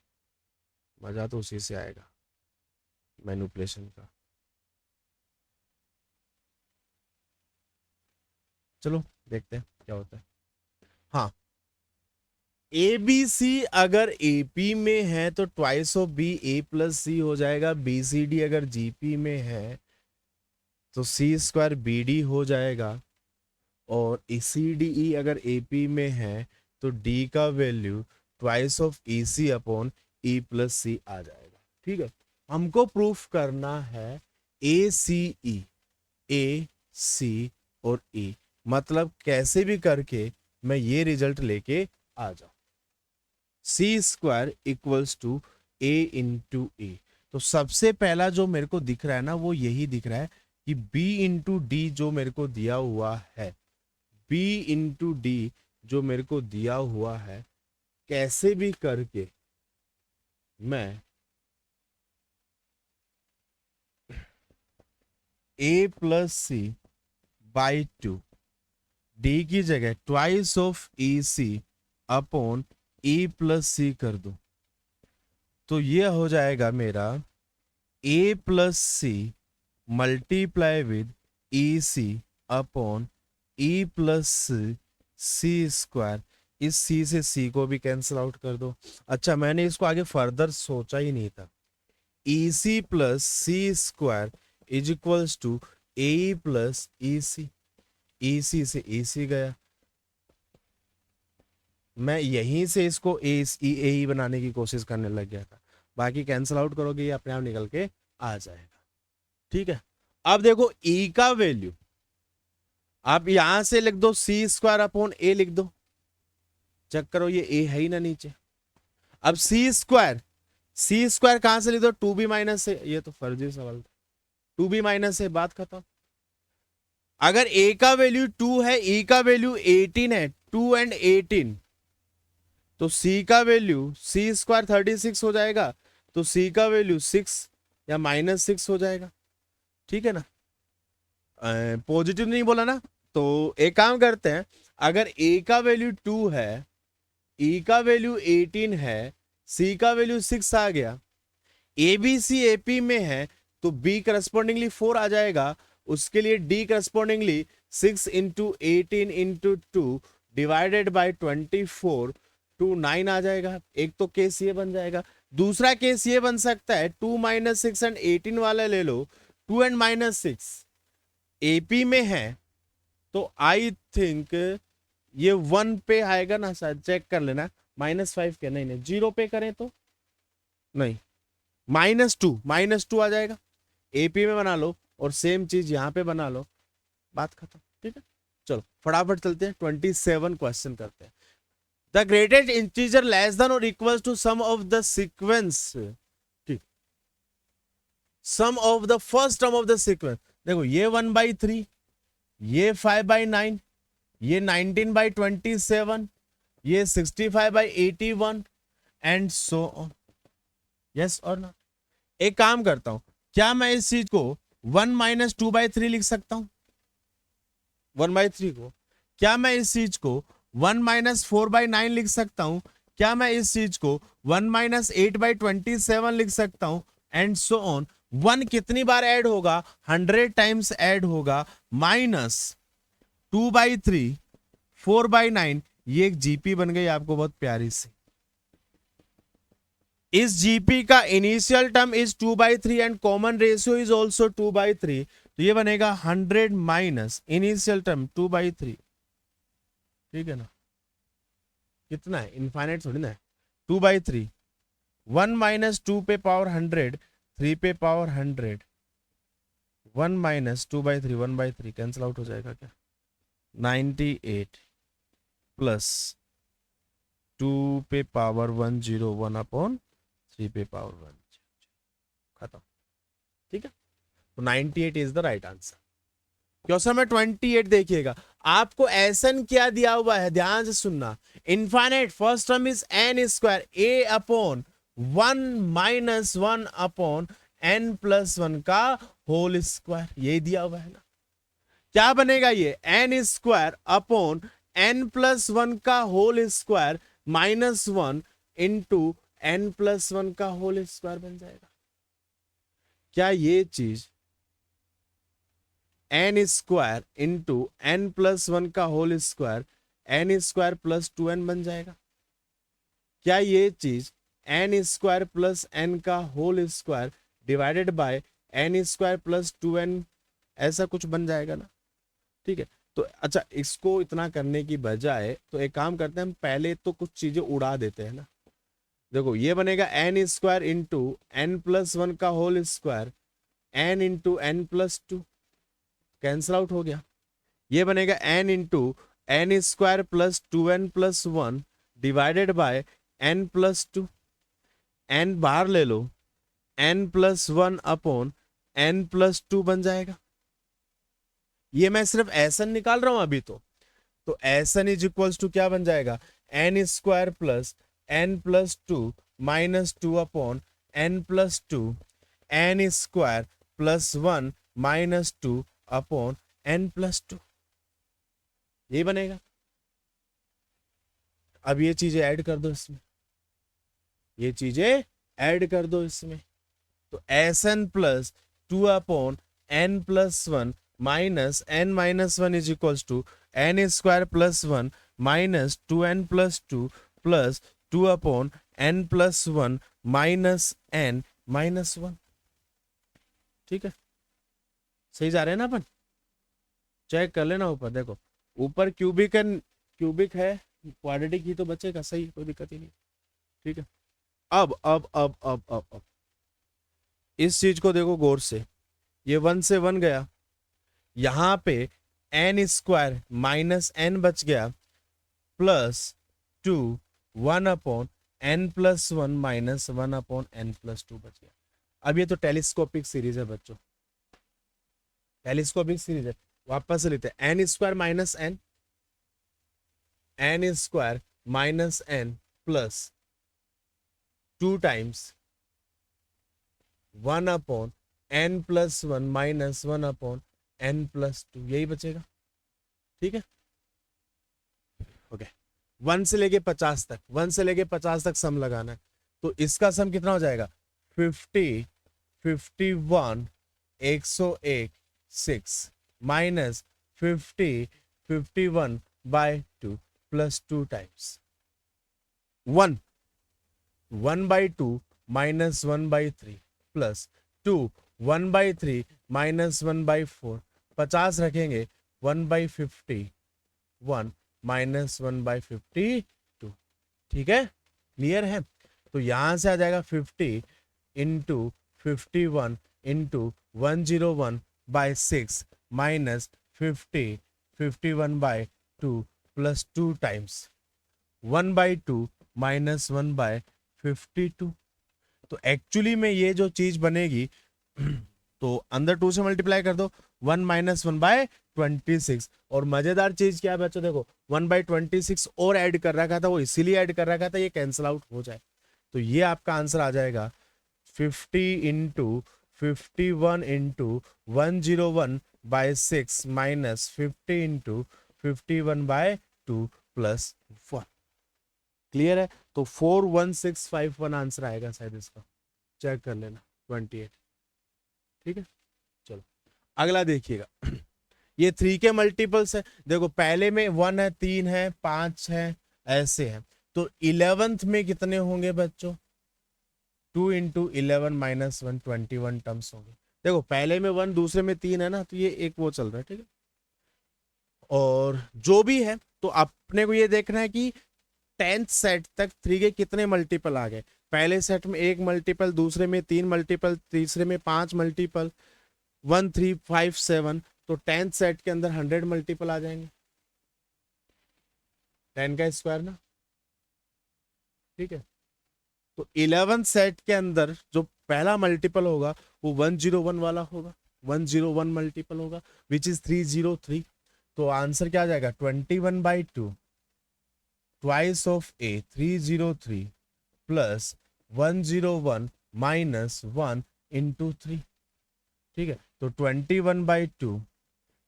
मजा तो उसी से आएगा, मैनिपुलेशन का। चलो देखते हैं क्या होता है। हाँ, ए बी सी अगर ए पी में है तो twice of B A plus C हो जाएगा। बी सी डी अगर जी पी में है तो सी स्क्वायर बी डी हो जाएगा। और सी डी ई अगर ए पी में है तो डी का value twice of E C upon E plus C आ जाएगा, ठीक है। हमको प्रूफ करना है ए सी ई, ए सी और ई, मतलब कैसे भी करके मैं ये रिजल्ट लेके आ जाऊं। C square equals to A into E. तो सबसे पहला जो मेरे को दिख रहा है ना, वो यही दिख रहा है कि बी इंटू डी जो मेरे को दिया हुआ है, बी इंटू डी जो मेरे को दिया हुआ है, कैसे भी करके मैं A plus C by two, D की जगह twice of E C upon E plus C कर दूं, तो ये हो जाएगा मेरा a plus C multiply with E C upon E plus C square. इस सी से सी को भी कैंसिल आउट कर दो। अच्छा, मैंने इसको आगे फर्दर सोचा ही नहीं था। E C plus C square is equals to A plus E C. E C से ई सी गया, मैं यहीं से इसको ए बनाने की कोशिश करने लग गया था। बाकी कैंसिल आउट करोगे ये अपने आप निकल के आ जाएगा। ठीक है, अब देखो ई का वैल्यू आप यहां से लिख दो, सी स्क्वायर अपॉन ए लिख दो। चेक करो ये ए है ही ना नीचे। अब सी स्क्वायर कहां से लिख दो, 2b माइनस से। ये तो फर्जी सवाल था, 2b माइनस से, बात खत्म। अगर a का वैल्यू 2 है, e का वैल्यू 18 है, 2 एंड 18, तो c का वैल्यू सी स्क्वायर 36 हो जाएगा, तो c का वैल्यू 6 या -6 हो जाएगा। ठीक है ना, पॉजिटिव नहीं बोला ना। तो एक काम करते हैं, अगर a का वैल्यू 2 है, e का वैल्यू 18 है, c का वैल्यू 6 आ गया, ए बी सी ए पी में है, तो b करस्पॉन्डिंगली 4 आ जाएगा। उसके लिए d correspondingly 6 into 18 into 2 divided by 24 to 9 आ जाएगा। एक तो केस ये बन जाएगा। दूसरा केस ये बन सकता है, 2 माइनस 6 एंड 18 वाला ले लो, 2 एंड -6 एपी में है, तो आई थिंक ये 1 पे आएगा ना, शायद चेक कर लेना। -5 के नहीं 0 पे करें तो नहीं, -2 आ जाएगा। एपी में बना लो और सेम चीज यहां पे बना लो, बात खत्म। ठीक है, चलो फटाफट चलते हैं, 27 क्वेश्चन करते हैं। The greatest integer less than or equal to sum of the sequence. ठीक, sum of the first term of the sequence. देखो ये 1/3, ये 5/9, ये 19/27, ये 65/81 एंड सो ऑन। यस और नॉट? एक काम करता हूं, क्या मैं इस चीज को 1 - 2/3 लिख सकता हूं? 1/3 को क्या मैं इस चीज को 1 - 4/9 लिख सकता हूं? क्या मैं इस चीज को 1 - 8/27 लिख सकता हूं? And so on. 1 कितनी बार ऐड होगा? 100 टाइम्स ऐड होगा। -2/3, 4/9, ये एक जीपी बन गई आपको बहुत प्यारी सी। इस जीपी का initial term is 2/3 and common ratio is also 2/3, तो ये बनेगा 100 माइनस इनिशियल टर्म 2/3। ठीक है ना, कितना है, इनफाइनाइट थोड़ी ना है। 2/3, 1 - 2 पे पावर 100, 3 पे पावर 100, 1 - 2/3, 1/3 कैंसिल आउट हो जाएगा क्या? 98 प्लस 2 पे पावर 101 अपॉन 3 पे पावर 1, खत्म। ठीक है, तो 98 is the right answer. Question में 28 देखिएगा, आपको एसन क्या दिया हुआ है, ध्यान से सुनना। Infinite first term is an square A upon 1 - 1 upon n + 1 का होल स्क्वायर, ये दिया हुआ है ना। क्या बनेगा ये? n स्क्वायर अपॉन n + 1 का होल स्क्वायर -1 इंटू n + 1 का होल स्क्वायर बन जाएगा। क्या ये चीज n स्क्वायर इंटू n + 1 का whole square n square + 2n बन जाएगा? क्या ये चीज n स्क्वायर + n का whole square divided by n square + 2n ऐसा कुछ बन जाएगा ना? ठीक है, तो अच्छा, इसको इतना करने की बजाय तो एक काम करते हैं, हम पहले तो कुछ चीजें उड़ा देते हैं ना। देखो ये बनेगा n स्क्वायर इंटू n + 1 का whole square n into n + 2, cancel out हो गया। ये बनेगा n into n square + 2n + 1 divided by n + 2, n बाहर ले लो, n + 1 अपॉन n + 2 बन जाएगा। ये मैं सिर्फ एसन निकाल रहा हूं अभी तो एसन इज इक्वल्स टू क्या बन जाएगा? n square + n + 2 -2 upon n + 2, n square + 1 -2 upon n + 2, ये बनेगा। अब ये चीजें ऐड कर दो इसमें, ये चीजें ऐड कर दो इसमें, तो s n plus 2/n+1 minus n-1 is equals to n² +1 minus 2n+2 plus 2/n+1 minus n-1। ठीक है, सही जा रहे हैं ना अपन? चेक कर लेना ऊपर, देखो ऊपर क्यूबिक है, क्वाड्रेटिक ही तो बचेगा, सही, कोई दिक्कत ही नहीं। ठीक है, अब इस चीज को देखो गौर से, ये 1 से 1 गया, यहां पे n² माइनस n बच गया प्लस 2 1/n+1 माइनस 1/n+2 बच गया। अब ये तो टेलीस्कोपिक सीरीज है बच्चों, टेलीस्कोपिक सीरीज है। वापस से लेते हैं, n² minus n plus 2 times 1/n+1 minus 1/n+2, यही बचेगा। ठीक है, ओके। 1 से लेके 50 तक, 1 से लेके 50 तक सम लगाना है, तो इसका सम कितना हो जाएगा? 50 51 101 6 minus 50 51/2 plus 2 times 1/2 minus 1/3 plus 2 1/3 minus 1/4, 50 रखेंगे 1/51 माइनस 1/52। ठीक है, क्लियर है? तो यहां से आ जाएगा 50 into 51 into 101/6 minus 50 51/2 plus 2 times 1/2 minus 1/52। तो एक्चुअली में ये जो चीज बनेगी तो अंदर 2 से मल्टीप्लाई कर दो, 1 माइनस 1/26। और मजेदार चीज क्या है बच्चों, देखो 1/26 और ऐड कर रखा था, वो इसीलिए ऐड कर रखा था ये कैंसिल आउट हो जाए। तो ये आपका आंसर आ जाएगा 50 into 51 into 101/6 minus 50 into 51/2 plus 1। Clear है? तो 41651 आंसर आएगा शायद इसका, चेक कर लेना, 28। ठीक है, चलो अगला देखिएगा। ये 3 के मल्टीपल्स है, देखो पहले में 1 है, 3 है, 5 है, ऐसे है। तो 11th में कितने होंगे बच्चों? 2 इंटू 11 माइनस 1 21 टर्म्स होंगे। देखो पहले में 1, दूसरे में 3 है ना, तो ये एक वो चल रहा है। ठीक है, और जो भी है तो अपने को ये देखना है कि 10th सेट तक 3 के कितने मल्टीपल आ गए। पहले सेट में 1 मल्टीपल, दूसरे में 3 मल्टीपल, तीसरे में 5 मल्टीपल, 1 3 5 7। तो 10th सेट के अंदर 100 मल्टीपल आ जाएंगे, 10 का स्क्वायर ना। ठीक है, तो 11th सेट के अंदर जो पहला मल्टीपल होगा वो 101 वाला होगा, 101 मल्टीपल होगा विच इज 303। तो आंसर क्या आ जाएगा? 21/2 twice of A 303 plus 101 minus 1 into 3। ठीक है, तो 21/2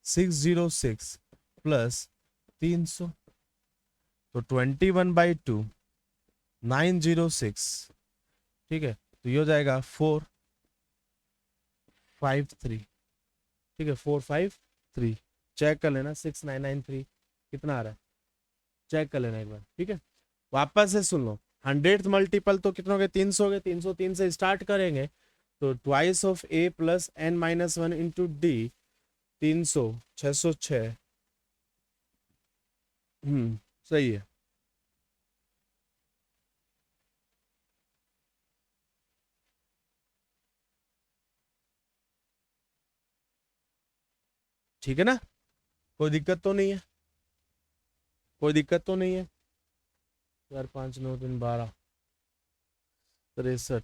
606 प्लस 300, तो 21/2 906। ठीक है, तो ये हो जाएगा 453। ठीक है, 453 चेक कर लेना, 6993 कितना आ रहा है, चेक कर लेना एक बार। ठीक है, वापस से सुन लो, 100th मल्टीपल तो कितना हो गया? 300 हो गए। 303 से स्टार्ट करेंगे, तो twice of a plus n-1 into D 300 606। सही है। ठीक है ना, कोई दिक्कत तो नहीं है? कोई दिक्कत तो नहीं है? 4 5 9 3 12 63।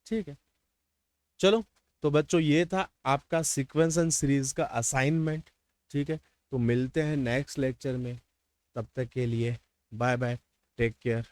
ठीक है, चलो तो बच्चों ये था आपका सीक्वेंस एंड सीरीज का असाइनमेंट। ठीक है, तो मिलते हैं नेक्स्ट लेक्चर में, तब तक के लिए बाय बाय, टेक केयर।